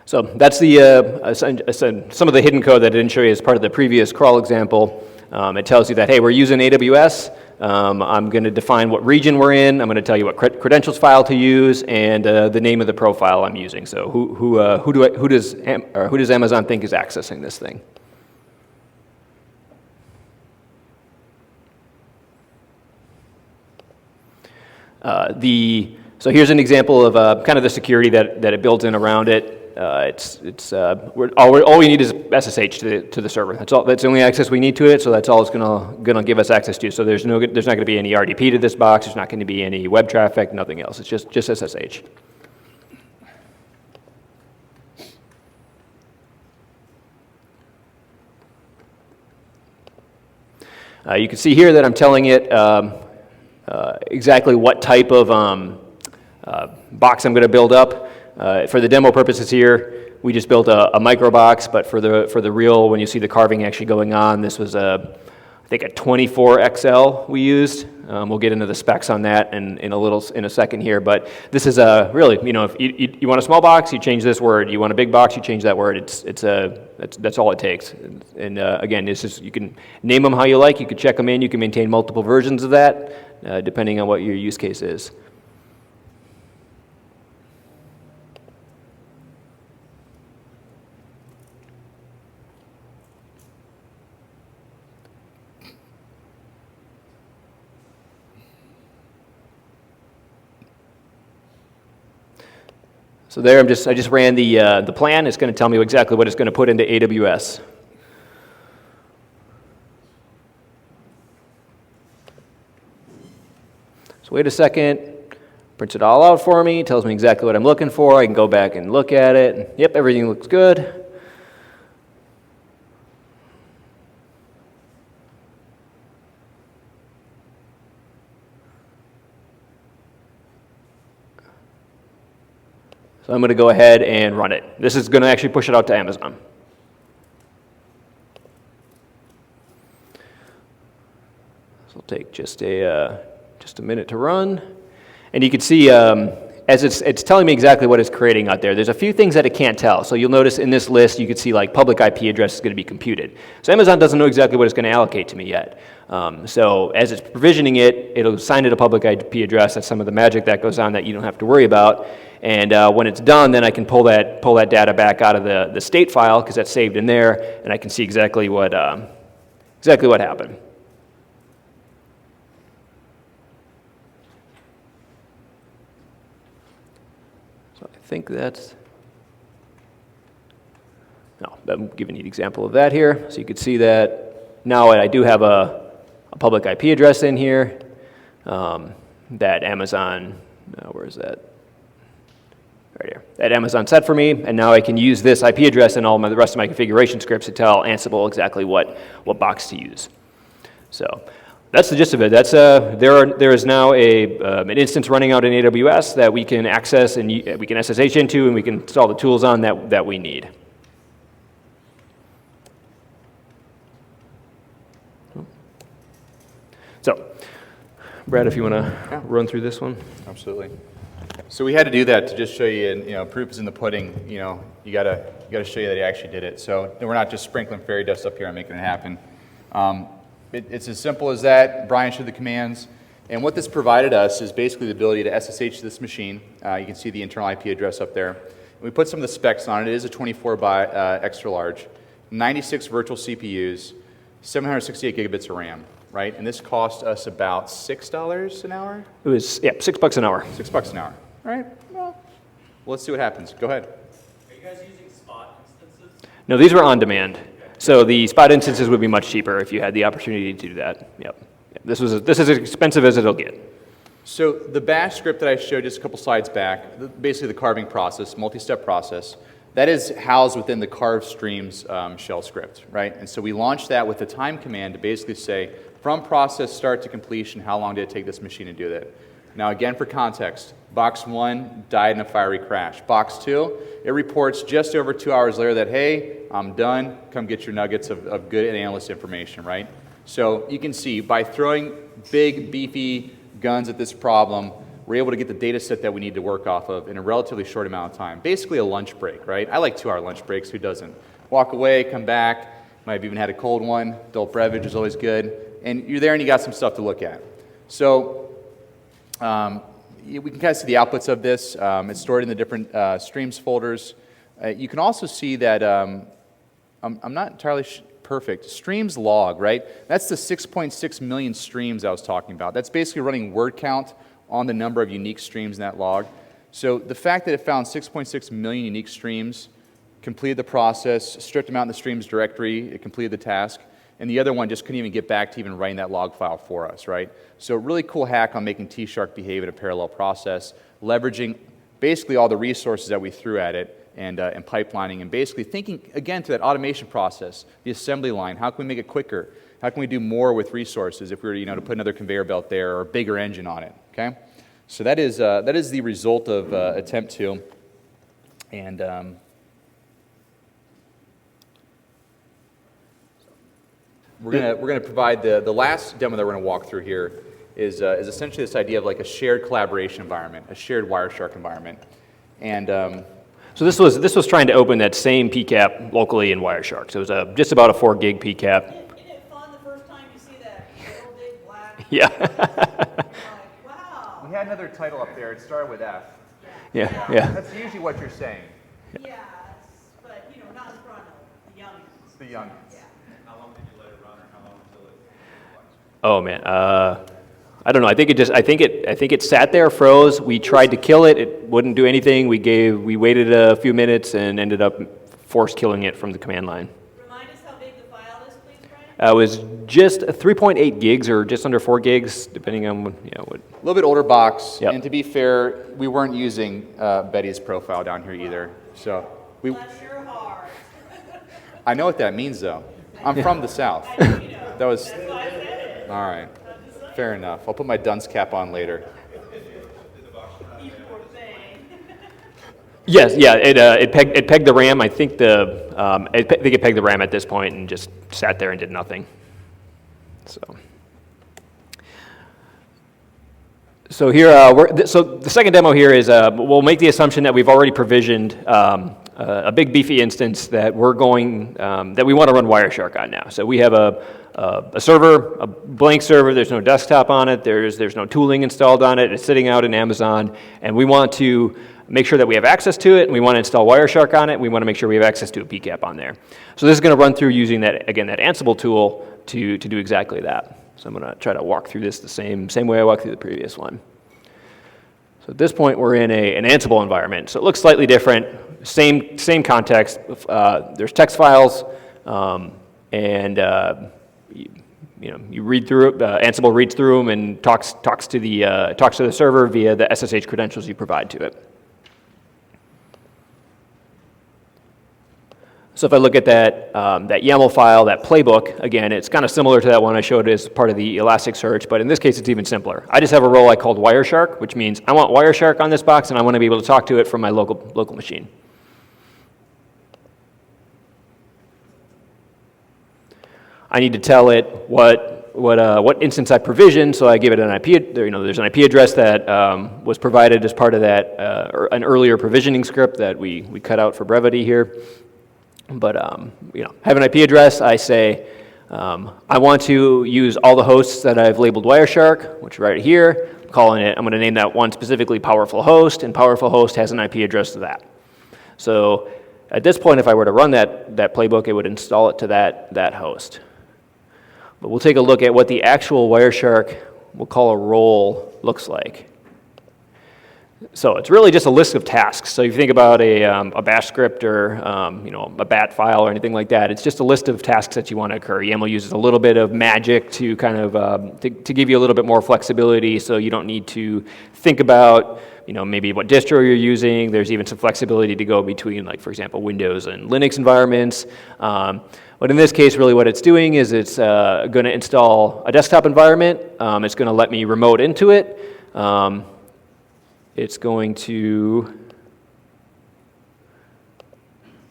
So that's some of the hidden code that I didn't show you as part of the previous crawl example. It tells you that, hey, we're using AWS. I'm going to define what region we're in. I'm going to tell you what credentials file to use and the name of the profile I'm using. So who does Amazon think is accessing this thing? So here's an example of kind of the security that it builds in around it. All we need is SSH to the server. That's the only access we need to it. So that's all it's gonna give us access to. So there's not going to be any RDP to this box. There's not going to be any web traffic. Nothing else. It's just SSH. You can see here that I'm telling it exactly what type of box I'm going to build up. For the demo purposes here, we just built a micro box, but for the real, when you see the carving actually going on, this was I think a 24XL we used. We'll get into the specs on that in a second here, but this is really, if you want a small box, you change this word. You want a big box, you change that word. That's all it takes. And again, you can name them how you like. You can check them in. You can maintain multiple versions of that, depending on what your use case is. So there, I just ran the plan. It's going to tell me exactly what it's going to put into AWS. So wait a second, prints it all out for me, tells me exactly what I'm looking for. I can go back and look at it. Yep, everything looks good. So I'm going to go ahead and run it. This is going to actually push it out to Amazon. So it'll take just a minute to run. And you can see as it's telling me exactly what it's creating out there, there's a few things that it can't tell. So you'll notice in this list, you can see like public IP address is going to be computed. So Amazon doesn't know exactly what it's going to allocate to me yet. So as it's provisioning it, it'll assign it a public IP address. That's some of the magic that goes on that you don't have to worry about. And when it's done, then I can pull that data back out of the state file because that's saved in there, and I can see exactly what happened. So I think that's. No, I'm giving you an example of that here, so you can see that now I do have a public IP address in here that Amazon. Where is that? right here, at Amazon set for me, and now I can use this IP address and the rest of my configuration scripts to tell Ansible exactly what box to use. So that's the gist of it. That's there is now an instance running out in AWS that we can access and we can SSH into, and we can install the tools on that we need. So, Brad, if you want to run through this one. Absolutely. So we had to do that to just show you, and proof is in the pudding. You gotta show you that he actually did it. So we're not just sprinkling fairy dust up here and making it happen. It's as simple as that. Brian showed the commands, and what this provided us is basically the ability to SSH this machine. You can see the internal IP address up there. We put some of the specs on it. It is a 24 by extra large, 96 virtual CPUs, 768 gigabits of RAM. Right, and this cost us about $6 an hour. It was $6 an hour. $6 an hour. All right. Well, let's see what happens. Go ahead. Are you guys using spot instances? No, these were on demand. So the spot instances would be much cheaper if you had the opportunity to do that. Yep. This is as expensive as it'll get. So the bash script that I showed just a couple slides back, basically the carving process, multi-step process, that is housed within the carve streams shell script, right? And so we launched that with the time command to basically say, from process start to completion, how long did it take this machine to do that? Now again, for context, box 1 died in a fiery crash. Box 2, it reports just over 2 hours later that, hey, I'm done, come get your nuggets of good analyst information, right? So you can see, by throwing big, beefy guns at this problem, we're able to get the data set that we need to work off of in a relatively short amount of time. Basically a lunch break, right? I like 2-hour lunch breaks, who doesn't? Walk away, come back, might have even had a cold one, adult beverage is always good, and you're there and you got some stuff to look at. So we can kind of see the outputs of this. It's stored in the different streams folders. You can also see that, I'm not entirely perfect, streams log, right? That's the 6.6 million streams I was talking about. That's basically running word count on the number of unique streams in that log. So the fact that it found 6.6 million unique streams, completed the process, stripped them out in the streams directory, it completed the task, and the other one just couldn't even get back to even writing that log file for us, right? So a really cool hack on making T-Shark behave in a parallel process, leveraging basically all the resources that we threw at it and pipelining, and basically thinking, again, to that automation process, the assembly line, how can we make it quicker? How can we do more with resources if we were to put another conveyor belt there or a bigger engine on it, okay? So that is the result of attempt 2, and we're gonna provide the last demo that we're gonna walk through here is essentially this idea of like a shared collaboration environment, a shared Wireshark environment, and So this was trying to open that same PCAP locally in Wireshark. So it was just about a 4 gig PCAP. Isn't it fun the first time you see that little big black? Yeah. Like, wow. we had another title up there. It started with F. Yeah. Yeah. That's usually what you're saying. Yes, but not in front of the youngins. It's the youngins. Yeah. How long did you let it run, or how long until it? Oh man. I don't know. I think it sat there, froze. We tried to kill it. It wouldn't do anything. We waited a few minutes and ended up force killing it from the command line. Remind us how big the file is, please, Brian? It was just 3.8 gigs or just under 4 gigs, depending on what. A little bit older box, Yep. and to be fair, we weren't using Betty's profile down here either. So Bless your heart. I know what that means, though. I'm from the South. I know you know. That was That's why I said it. all right. Fair enough. I'll put my dunce cap on later. You poor thing. Yes, yeah. It pegged the RAM. I think it pegged the RAM at this point and just sat there and did nothing. So here, so the second demo here is we'll make the assumption that we've already provisioned a big beefy instance that we want to run Wireshark on now. So we have a server, a blank server. There's no desktop on it. There's no tooling installed on it. It's sitting out in Amazon, and we want to make sure that we have access to it, and we want to install Wireshark on it. We want to make sure we have access to a PCAP on there. So this is going to run through using that Ansible tool to do exactly that. So I'm going to try to walk through this the same way I walked through the previous one. So at this point, we're in an Ansible environment. So it looks slightly different. Same context. There's text files, and you read through it. Ansible reads through them and talks to the server via the SSH credentials you provide to it. So if I look at that, that YAML file, that playbook, again, it's kind of similar to that one I showed as part of the Elasticsearch, but in this case, it's even simpler. I just have a role I called Wireshark, which means I want Wireshark on this box, and I want to be able to talk to it from my local machine. I need to tell it what instance I provisioned, so I give it an IP. There's an IP address that was provided as part of that an earlier provisioning script that we cut out for brevity here. But have an IP address. I say I want to use all the hosts that I've labeled Wireshark, which are right here. I'm calling it. I'm going to name that one specifically powerful host, and powerful host has an IP address to that. So at this point, if I were to run that playbook, it would install it to that host. But we'll take a look at what the actual Wireshark, we'll call a role, looks like. So it's really just a list of tasks. So if you think about a bash script or a bat file or anything like that, it's just a list of tasks that you want to occur. YAML uses a little bit of magic to kind of to give you a little bit more flexibility, so you don't need to think about maybe what distro you're using. There's even some flexibility to go between, like, for example, Windows and Linux environments. But in this case, really what it's doing is it's going to install a desktop environment. It's going to let me remote into it. It's going to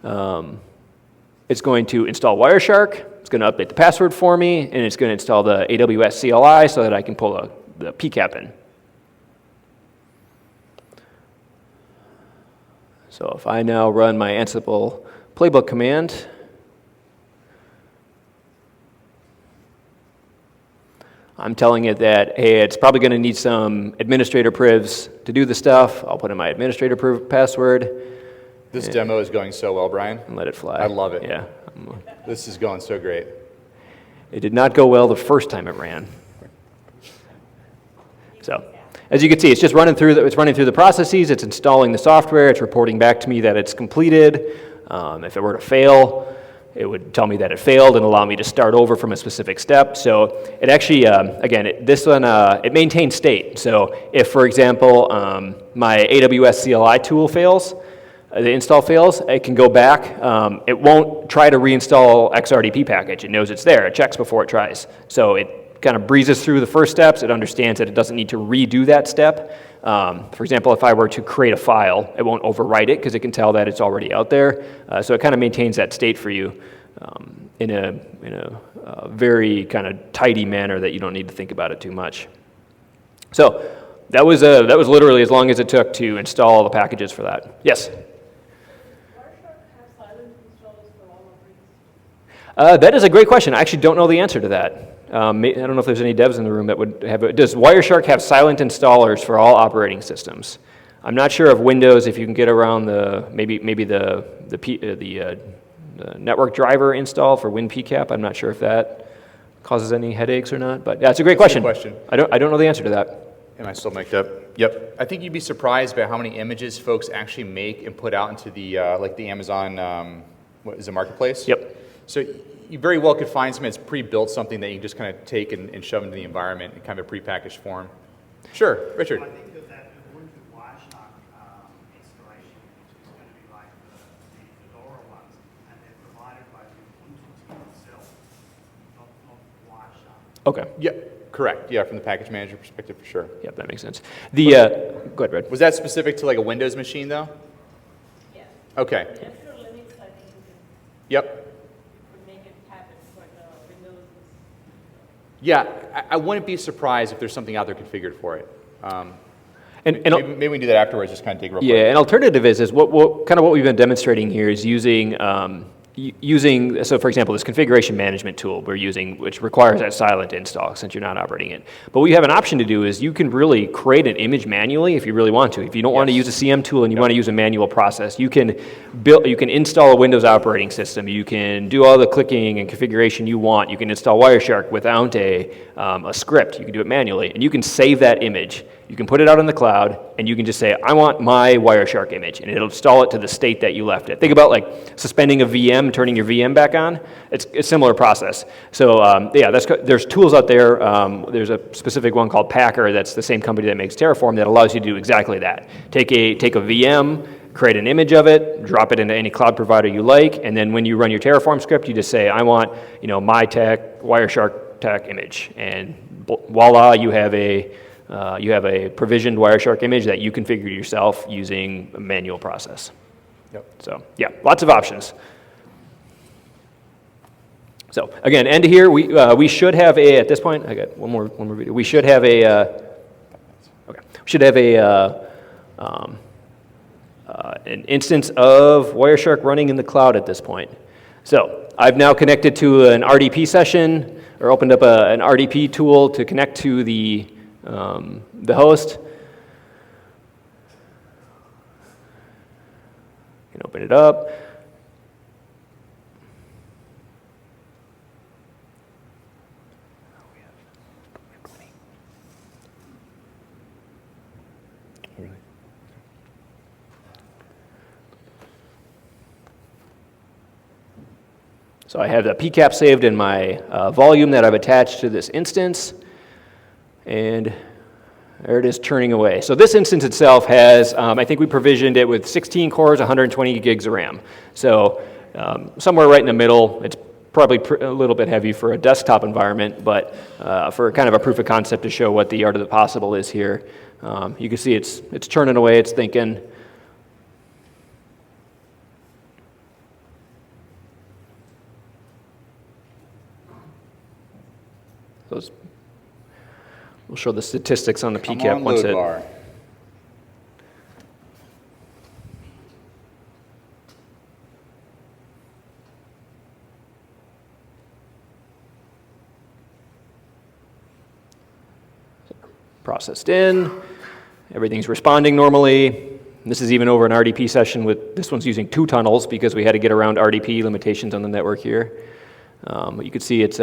install Wireshark. It's going to update the password for me, and it's going to install the AWS CLI so that I can pull the PCAP in. So if I now run my Ansible playbook command, I'm telling it that, hey, it's probably going to need some administrator privs to do the stuff. I'll put in my administrator priv password. This demo is going so well, Brian. And let it fly. I love it. Yeah. This is going so great. It did not go well the first time it ran. So, as you can see, it's just running through the processes. It's installing the software. It's reporting back to me that it's completed. If it were to fail, it would tell me that it failed and allow me to start over from a specific step. So it actually, it maintains state. So if, for example, my AWS CLI tool fails, the install fails, it can go back. It won't try to reinstall XRDP package. It knows it's there. It checks before it tries. So it kind of breezes through the first steps. It understands that it doesn't need to redo that step. For example, if I were to create a file, it won't overwrite it because it can tell that it's already out there. So it kind of maintains that state for you in a very kind of tidy manner that you don't need to think about it too much. So that was literally as long as it took to install the packages for that. Yes? That is a great question. I actually don't know the answer to that. I don't know if there's any devs in the room that would have it. Does Wireshark have silent installers for all operating systems? I'm not sure of Windows if you can get around maybe the network driver install for WinPCAP. I'm not sure if that causes any headaches or not. But yeah, it's a great question. I don't know the answer to that. Am I still mic'd up? Yep. I think you'd be surprised by how many images folks actually make and put out into the the Amazon marketplace. Yep. So you very well could find something that's pre-built, something that you can just kind of take and shove into the environment in kind of a pre-packaged form. Sure, Richard. I think that Ubuntu Wireshark installation, which is going to be like the Fedora ones, and they're provided by the Ubuntu team itself, not Wireshark. Okay. Yeah, correct. Yeah, from the package manager perspective, for sure. Yep, that makes sense. Go ahead, Brad. Was that specific to like a Windows machine, though? Yes. Okay. After Linux, I think you Yep. could make it happen, but Windows is... Yeah, I wouldn't be surprised if there's something out there configured for it. Maybe we can do that afterwards, just kind of take a real quick. Yeah, an alternative is what we've been demonstrating here is using, so for example, this configuration management tool we're using, which requires that silent install since you're not operating it. But what you have an option to do is you can really create an image manually if you really want to. If you don't want to use a CM tool and you want to use a manual process, you can install a Windows operating system. You can do all the clicking and configuration you want. You can install Wireshark without a script. You can do it manually, and you can save that image. You can put it out in the cloud, and you can just say, I want my Wireshark image, and it'll install it to the state that you left it. Think about like suspending a VM, turning your VM back on. It's a similar process. So there's tools out there. There's a specific one called Packer that's the same company that makes Terraform that allows you to do exactly that. Take a VM, create an image of it, drop it into any cloud provider you like, and then when you run your Terraform script, you just say, I want, my tech, Wireshark tech image, and voila, you have a provisioned Wireshark image that you configure yourself using a manual process. Yep. So yeah, lots of options. So again, end here. We should have at this point. I got one more video. We should have an instance of Wireshark running in the cloud at this point. So I've now connected to an RDP session, or opened up an RDP tool to connect to the host. You can open it up. So I have the PCAP saved in my volume that I've attached to this instance, and there it is turning away. So this instance itself has, I think we provisioned it with 16 cores, 120 gigs of RAM. So somewhere right in the middle. It's probably a little bit heavy for a desktop environment, but for kind of a proof of concept to show what the art of the possible is here. You can see it's turning away, it's thinking. We'll show the statistics on the PCAP once it. Bar. Processed in, everything's responding normally. This is even over an RDP session with, this one's using 2 tunnels because we had to get around RDP limitations on the network here. But you can see it's,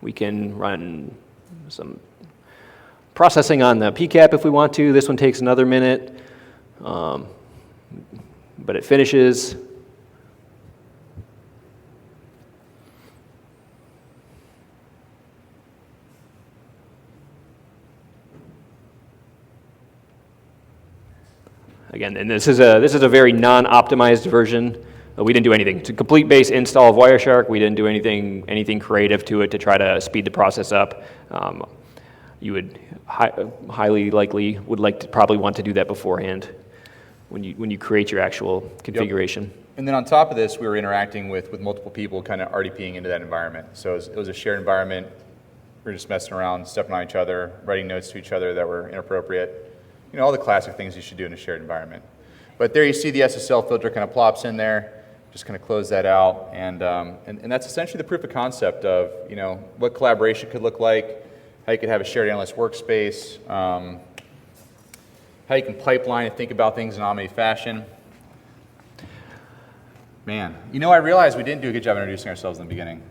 we can run some processing on the PCAP if we want to. This one takes another minute, but it finishes. Again, and this is a very non-optimized version. We didn't do anything. It's a complete base install of Wireshark. We didn't do anything creative to it to try to speed the process up. You would highly likely probably want to do that beforehand when you create your actual configuration. Yep. And then on top of this, we were interacting with multiple people, kind of RDPing into that environment. So it was a shared environment. We were just messing around, stepping on each other, writing notes to each other that were inappropriate. All the classic things you should do in a shared environment. But there you see the SSL filter kind of plops in there. Just kind of close that out, and that's essentially the proof of concept of what collaboration could look like, how you could have a shared analyst workspace, how you can pipeline and think about things in an automated fashion. Man, I realized we didn't do a good job introducing ourselves in the beginning.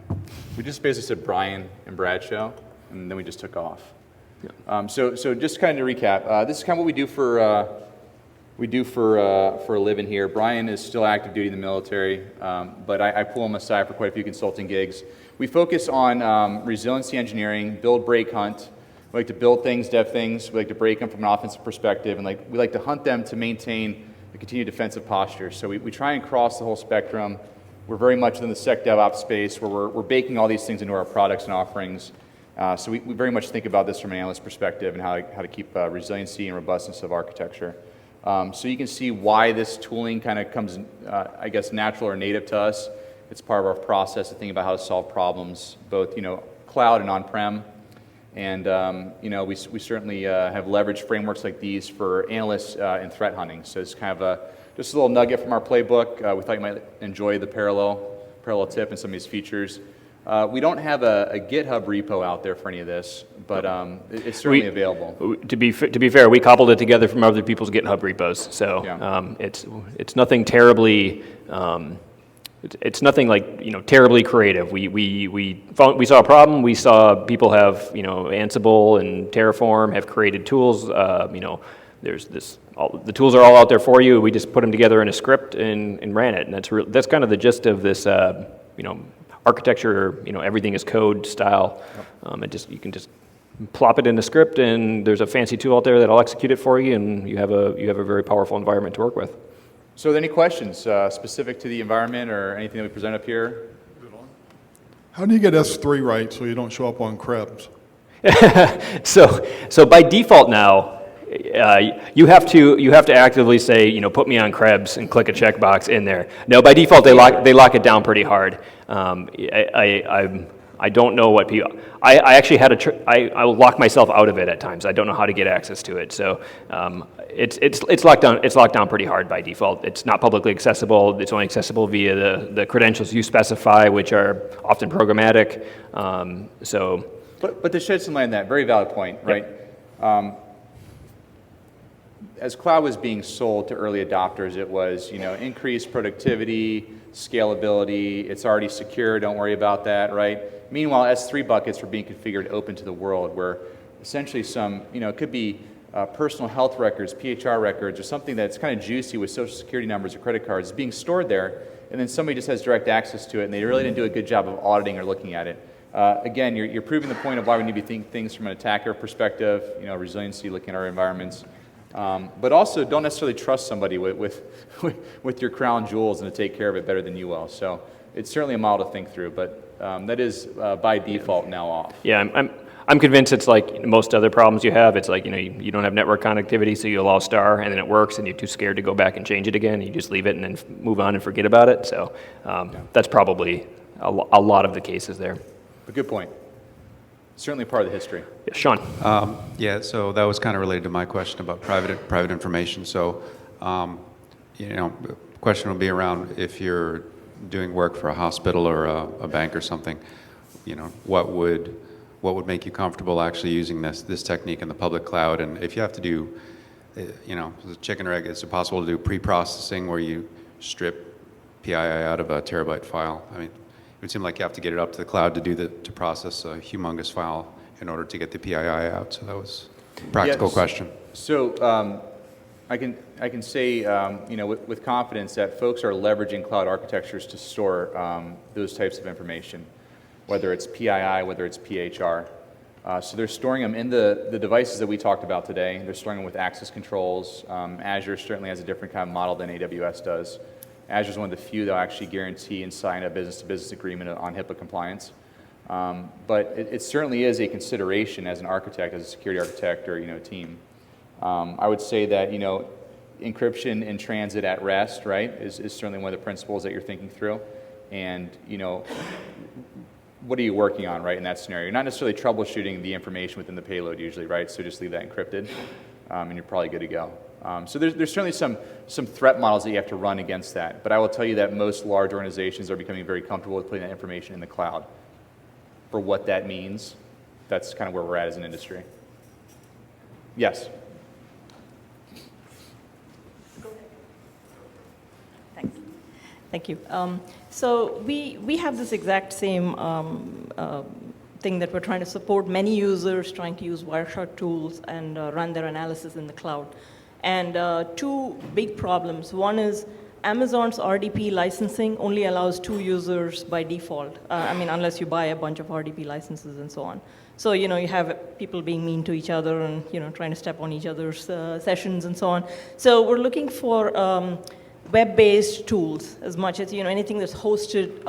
We just basically said Brian and Brad show, and then we just took off. Yeah. So just kind of to recap, this is kind of what we do for a living here. Brian is still active duty in the military, but I pull him aside for quite a few consulting gigs. We focus on resiliency engineering, build, break, hunt. We like to build things, dev things. We like to break them from an offensive perspective, and we like to hunt them to maintain a continued defensive posture. So we try and cross the whole spectrum. We're very much in the sec DevOps space where we're baking all these things into our products and offerings. So we very much think about this from an analyst perspective and how to keep resiliency and robustness of architecture. So you can see why this tooling kind of comes, I guess, natural or native to us. It's part of our process to think about how to solve problems, both cloud and on-prem. And we certainly have leveraged frameworks like these for analysts in threat hunting. So it's kind of just a little nugget from our playbook. We thought you might enjoy the parallel tip and some of these features. We don't have a GitHub repo out there for any of this, but it's certainly available. To be fair, we cobbled it together from other people's GitHub repos, so yeah. It's nothing terribly. It's nothing like terribly creative. We saw a problem. We saw people have Ansible and Terraform have created tools. There's this. The tools are all out there for you. We just put them together in a script and ran it, and that's kind of the gist of this. Architecture, everything is code style. You can just plop it in a script, and there's a fancy tool out there that'll execute it for you, and you have a very powerful environment to work with. So are there any questions specific to the environment or anything that we present up here? How do you get S3 right so you don't show up on Krebs? So by default now, you have to actively say, you know, put me on Krebs and click a checkbox in there. No, by default they lock it down pretty hard. I don't know what people. I actually had I will lock myself out of it at times. I don't know how to get access to it. So it's locked down. It's locked down pretty hard by default. It's not publicly accessible. It's only accessible via the credentials you specify, which are often programmatic. But to shed some light on that, very valid point, right? As cloud was being sold to early adopters, it was, you know, increased productivity, scalability, it's already secure, don't worry about that, right? Meanwhile, S3 buckets were being configured open to the world, where essentially some, you know, it could be personal health records, PHR records, or something that's kind of juicy with social security numbers or credit cards being stored there, and then somebody just has direct access to it, and they really didn't do a good job of auditing or looking at it. Again, you're proving the point of why we need to be thinking things from an attacker perspective, you know, resiliency, looking at our environments. But also, don't necessarily trust somebody with your crown jewels and to take care of it better than you will. So it's certainly a model to think through, but that is by default now off. Yeah, I'm convinced it's like most other problems you have. It's like, you know, you don't have network connectivity, so you allow star, and then it works, and you're too scared to go back and change it again. And you just leave it and then move on and forget about it. So that's probably a lot of the cases there. A good point. Certainly part of the history. Yeah, Sean. Yeah, so that was kind of related to my question about private information. So, you know, the question would be around if you're doing work for a hospital or a bank or something, you know, what would make you comfortable actually using this technique in the public cloud? And if you have to do, you know, the chicken or egg, is it possible to do pre-processing where you strip PII out of a terabyte file? I mean, it would seem like you have to get it up to the cloud to process a humongous file in order to get the PII out. So that was a practical question. So I can say, you know, with confidence that folks are leveraging cloud architectures to store those types of information, whether it's PII, whether it's PHR. So they're storing them in the devices that we talked about today. They're storing them with access controls. Azure certainly has a different kind of model than AWS does. Azure is one of the few that will actually guarantee and sign a business-to-business agreement on HIPAA compliance. But it certainly is a consideration as an architect, as a security architect or, you know, team. I would say that, you know, encryption in transit at rest, right, is certainly one of the principles that you're thinking through. And, you know, what are you working on, right, in that scenario? You're not necessarily troubleshooting the information within the payload usually, right? So just leave that encrypted, and you're probably good to go. So there's certainly some threat models that you have to run against that. But I will tell you that most large organizations are becoming very comfortable with putting that information in the cloud. For what that means, that's kind of where we're at as an industry. Yes? Thanks. Thank you. So we have this exact same thing that we're trying to support many users trying to use Wireshark tools and run their analysis in the cloud. And two big problems. One is Amazon's RDP licensing only allows 2 users by default. I mean, unless you buy a bunch of RDP licenses and so on. So, you know, you have people being mean to each other and, you know, trying to step on each other's sessions and so on. So we're looking for web-based tools as much as, you know, anything that's hosted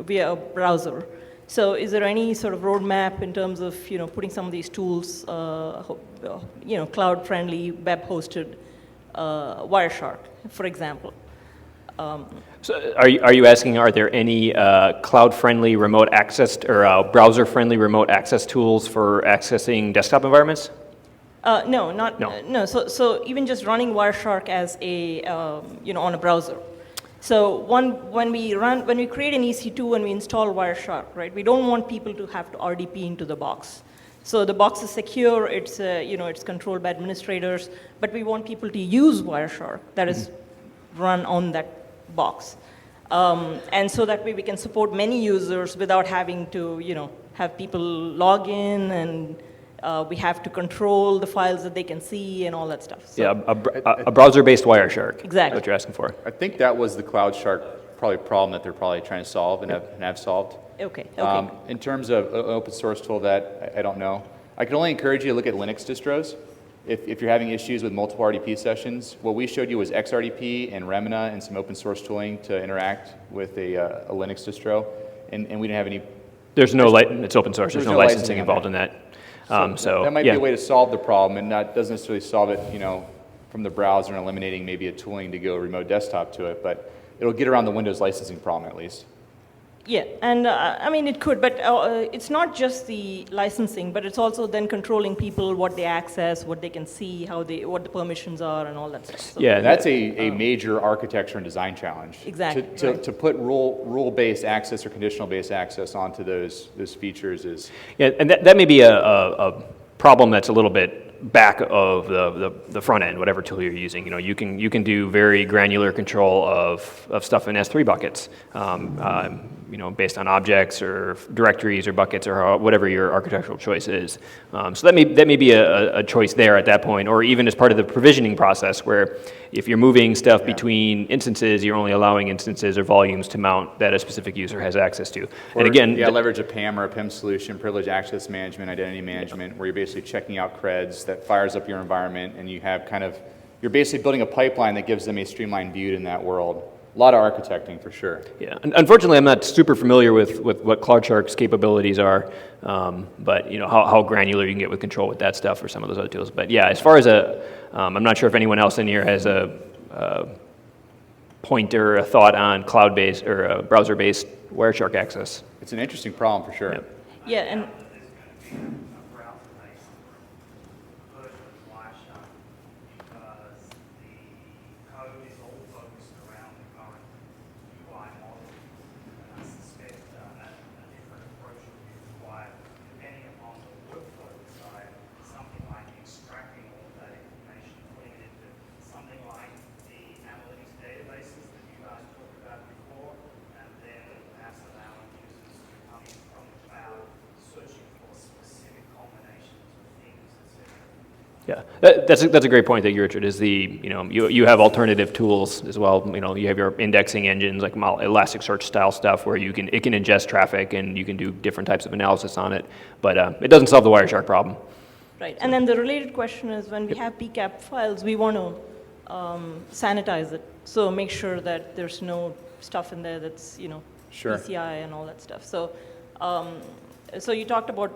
via a browser. So is there any sort of roadmap in terms of, you know, putting some of these tools, you know, cloud-friendly, web-hosted Wireshark, for example? So are you asking, are there any cloud-friendly remote access or browser-friendly remote access tools for accessing desktop environments? No, not no. So even just running Wireshark as a you know, on a browser. So when we create an EC2 and we install Wireshark, right? We don't want people to have to RDP into the box. So the box is secure. It's you know, it's controlled by administrators, but we want people to use Wireshark that is run on that box, and so that way we can support many users without having to, you know, have people log in and we have to control the files that they can see and all that stuff. So, yeah, a browser-based Wireshark. Exactly. What you're asking for. I think that was the CloudShark probably problem that they're probably trying to solve and have solved. Okay. In terms of an open source tool, that I don't know. I can only encourage you to look at Linux distros if you're having issues with multiple RDP sessions, what we showed you was XRDP and Remina and some open source tooling to interact with a Linux distro, and we didn't have any. There's no, it's open source, there's no licensing involved in that. So that might yeah. be a way to solve the problem, and that doesn't necessarily solve it, from the browser and eliminating maybe a tooling to go remote desktop to it, but it'll get around the Windows licensing problem at least. Yeah, and I mean, it could, but it's not just the licensing, but it's also then controlling people, what they access, what they can see, what the permissions are, and all that stuff. So, Yeah, That's a major architecture and design challenge. Exactly, To put rule-based access or conditional-based access onto those features is... Yeah, and that may be a problem that's a little bit back of the front end, whatever tool you're using. You can do very granular control of stuff in S3 buckets, based on objects or directories or buckets or whatever your architectural choice is. So that may be a choice there at that point, or even as part of the provisioning process, where if you're moving stuff between instances, you're only allowing instances or volumes to mount that a specific user has access to. Or, and again, leverage a PAM or a PIM solution, privileged access management, identity management, where you're basically checking out creds that fires up your environment, and you have you're basically building a pipeline that gives them a streamlined view in that world. A lot of architecting for sure. Yeah, unfortunately, I'm not super familiar with what CloudShark's capabilities are, but how granular you can get with control with that stuff or some of those other tools. But yeah, as far as I'm not sure if anyone else in here has a pointer, a thought on cloud-based or browser-based Wireshark access. It's an interesting problem for sure. Yep. yeah, and a browser-based version of Wireshark because the code is all focused around the current UI model, and I suspect a different approach would be required depending upon the workflow side, something like extracting all of that information, putting it into something like the analytics databases that you guys talked about before, and then perhaps allowing users to come in from the cloud searching for specific combinations of things, etc. Yeah, that's a great point that Richard is you have alternative tools as well. You have your indexing engines like Elasticsearch style stuff where it can ingest traffic and you can do different types of analysis on it, but it doesn't solve the Wireshark problem. right. And then the related question is when we have PCAP files, we want to sanitize it, so make sure that there's no stuff in there that's Sure. PCI and all that stuff. So, so you talked about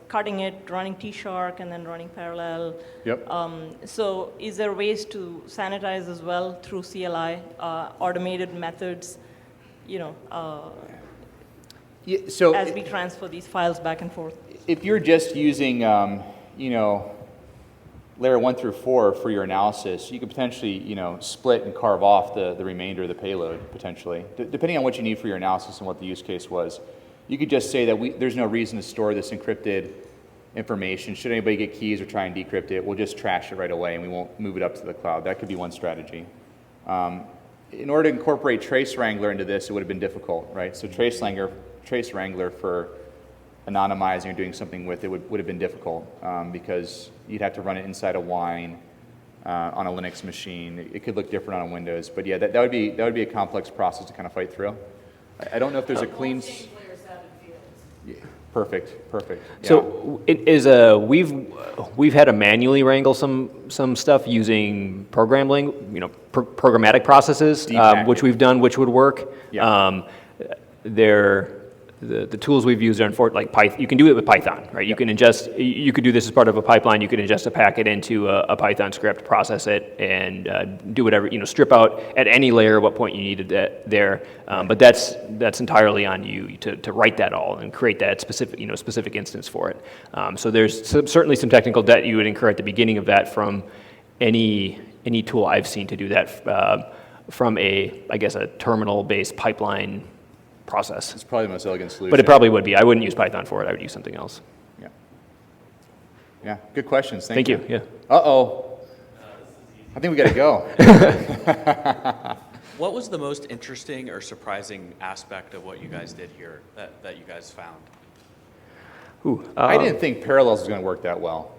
cutting it, running T-Shark, and then running parallel. Yep. So is there ways to sanitize as well through CLI, automated methods, So as we transfer these files back and forth? if you're just using, layer 1 through 4 for your analysis, you could potentially, split and carve off the remainder of the payload, potentially. Depending on what you need for your analysis and what the use case was. You could just say that there's no reason to store this encrypted information. Should anybody get keys or try and decrypt it, we'll just trash it right away and we won't move it up to the cloud. That could be one strategy. In order to incorporate Trace Wrangler into this, it would have been difficult, right? So Trace Wrangler for anonymizing or doing something with it would have been difficult because you'd have to run it inside a wine on a Linux machine. It could look different on a Windows, but yeah, that would be a complex process to kind of fight through. I don't know if there's a clean. Yeah, perfect. Yeah. So we've had to manually wrangle some stuff using programmatic processes, which we've done, which would work. Yeah. The tools we've used are like Python. You can do it with Python, right? You can ingest. You could do this as part of a pipeline. You could ingest a packet into a Python script, process it, and do whatever. Strip out at any layer what point you needed that there. But that's entirely on you to write that all and create that specific instance for it. So there's certainly some technical debt you would incur at the beginning of that from any tool I've seen to do that from a terminal-based pipeline process. It's probably the most elegant solution. But it probably would be. I wouldn't use Python for it. I would use something else. Yeah. Good questions. Thank you. Yeah. Uh-oh. I think we got to go. What was the most interesting or surprising aspect of what you guys did here that you guys found? I didn't think Parallels was going to work that well.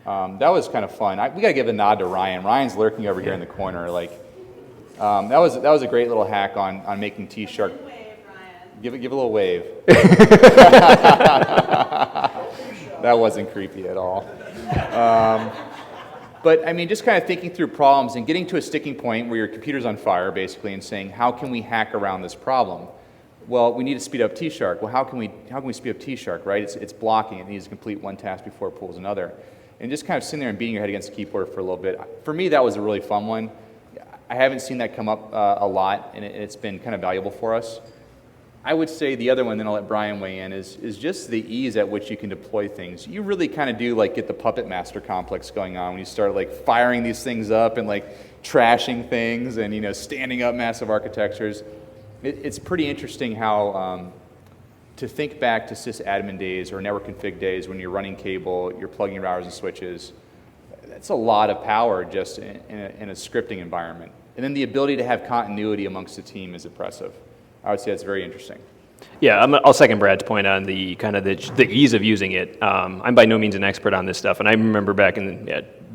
That was kind of fun. We got to give a nod to Ryan. Ryan's lurking over here in the corner. That was a great little hack on making T-Shark. Give a little wave. That wasn't creepy at all. But I mean, just kind of thinking through problems and getting to a sticking point where your computer's on fire, basically, and saying, how can we hack around this problem? Well, we need to speed up T-Shark. Well, how can we speed up T-Shark, right? It's blocking. It needs to complete one task before it pulls another. And just kind of sitting there and beating your head against the keyboard for a little bit. For me, that was a really fun one. I haven't seen that come up a lot, and it's been kind of valuable for us. I would say the other one, then I'll let Brian weigh in, is just the ease at which you can deploy things. You really kind of do like get the puppet master complex going on when you start like firing these things up and like trashing things and standing up massive architectures. It's pretty interesting how to think back to sysadmin days or network config days when you're running cable, you're plugging routers and switches. That's a lot of power just in a scripting environment. And then the ability to have continuity amongst the team is impressive. I would say that's very interesting. Yeah, I'll second Brad's point on the kind of the ease of using it. I'm by no means an expert on this stuff, and I remember back in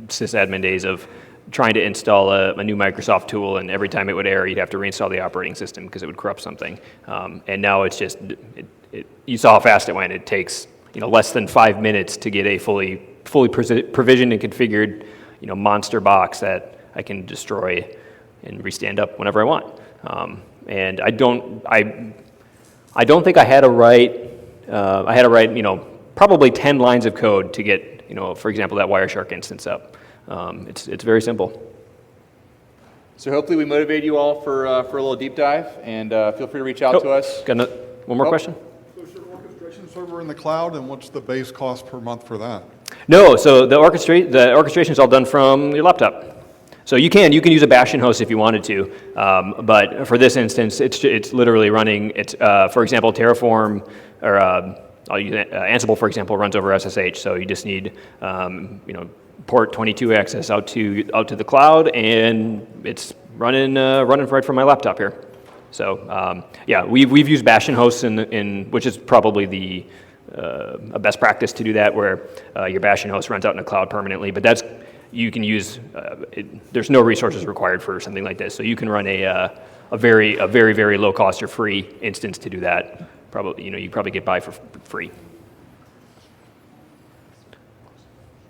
sysadmin days of trying to install a new Microsoft tool, and every time it would error, you'd have to reinstall the operating system because it would corrupt something. And now it's just, you saw how fast it went. It takes less than 5 minutes to get a fully provisioned and configured monster box that I can destroy and restand up whenever I want. And I don't think I had to write, probably 10 lines of code to get, for example, that Wireshark instance up. It's very simple. So hopefully we motivated you all for a little deep dive, and feel free to reach out to us. Got one more question? So is your orchestration server in the cloud, and what's the base cost per month for that? No, so the orchestration is all done from your laptop. So you can use a Bastion host if you wanted to, but for this instance, it's literally running. It's for example, Terraform or I'll use Ansible, for example, runs over SSH. So you just need port 22 access out to the cloud, and it's running right from my laptop here. So yeah, we've used Bastion hosts in which is probably a best practice to do that, where your Bastion host runs out in the cloud permanently. But you can use, there's no resources required for something like this. So you can run a very, very low cost or free instance to do that. Probably, you probably get by for free.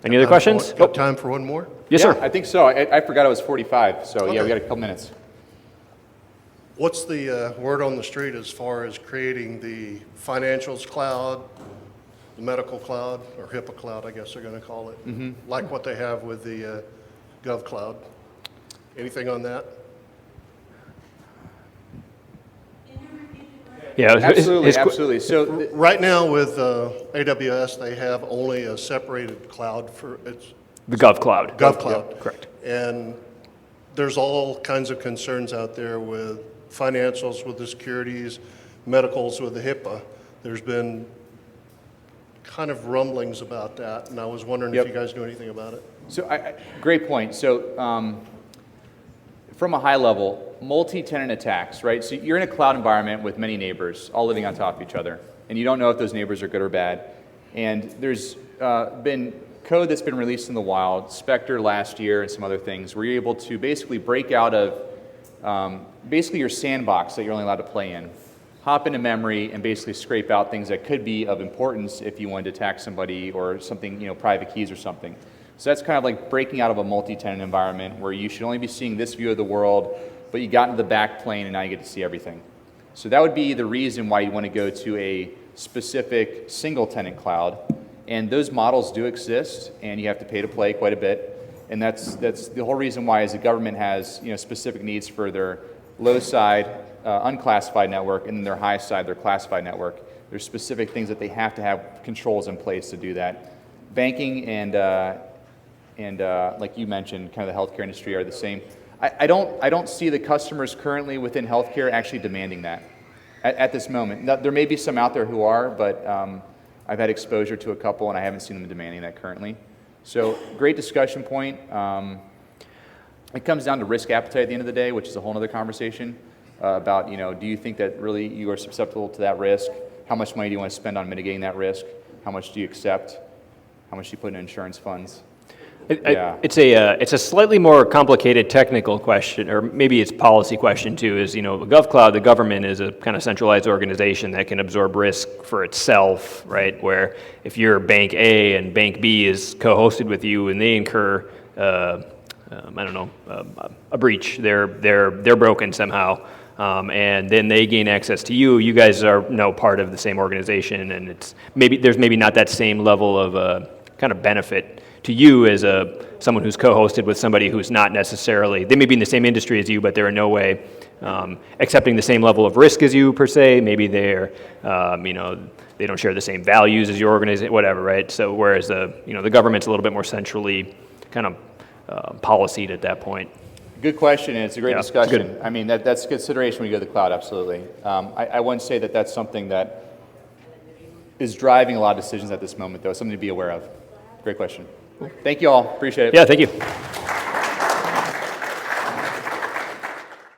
Any other questions? Got time for one more? Yes, Yeah, sir. I think so. I forgot it was 45, so yeah, Okay. we got a couple minutes. What's the word on the street as far as creating the financials cloud, the medical cloud, or HIPAA cloud, I guess they're going to call it, like what they have with the Gov cloud? Anything on that? Yeah, Absolutely. So Right now with AWS, they have only a separated cloud for its the Gov cloud. Gov cloud. Correct. And there's all kinds of concerns out there with financials, with the securities, medicals with the HIPAA. There's been kind of rumblings about that, and I was wondering if you guys knew anything about it. So great point. So from a high level, multi-tenant attacks, right? So you're in a cloud environment with many neighbors all living on top of each other, and you don't know if those neighbors are good or bad. And there's been code that's been released in the wild, Spectre last year and some other things, where you're able to basically break out of basically your sandbox that you're only allowed to play in, hop into memory and basically scrape out things that could be of importance if you wanted to attack somebody or something, private keys or something. So that's kind of like breaking out of a multi-tenant environment where you should only be seeing this view of the world, but you got into the back plane and now you get to see everything. So that would be the reason why you want to go to a specific single tenant cloud. And those models do exist, and you have to pay to play quite a bit. And that's the whole reason why, as the government has specific needs for their low side unclassified network, and then their high side, their classified network. There's specific things that they have to have controls in place to do that. Banking and like you mentioned, kind of the healthcare industry are the same. I don't see the customers currently within healthcare actually demanding that at this moment. Now, there may be some out there who are, but I've had exposure to a couple, and I haven't seen them demanding that currently. So great discussion point. It comes down to risk appetite at the end of the day, which is a whole other conversation about, do you think that really you are susceptible to that risk? How much money do you want to spend on mitigating that risk? How much do you accept? How much do you put in insurance funds? Yeah. It's a slightly more complicated technical question, or maybe it's policy question too, is, GovCloud, the government is a kind of centralized organization that can absorb risk for itself, right? Where if you're Bank A and Bank B is co-hosted with you and they incur, a breach, they're broken somehow, and then they gain access to you, you guys are now part of the same organization, and there's maybe not that same level of kind of benefit to you as someone who's co-hosted with somebody who's not necessarily, they may be in the same industry as you, but they're in no way accepting the same level of risk as you per se. Maybe they're, they don't share the same values as your organization, whatever, right? So whereas the government's a little bit more centrally kind of policied at that point. Good question, and it's a great Yeah, it's discussion. good. I mean, that's a consideration when you go to the cloud, absolutely. I wouldn't say that that's something that is driving a lot of decisions at this moment, though. Something to be aware of. Great question. Thank you all. Appreciate it. Yeah, thank you.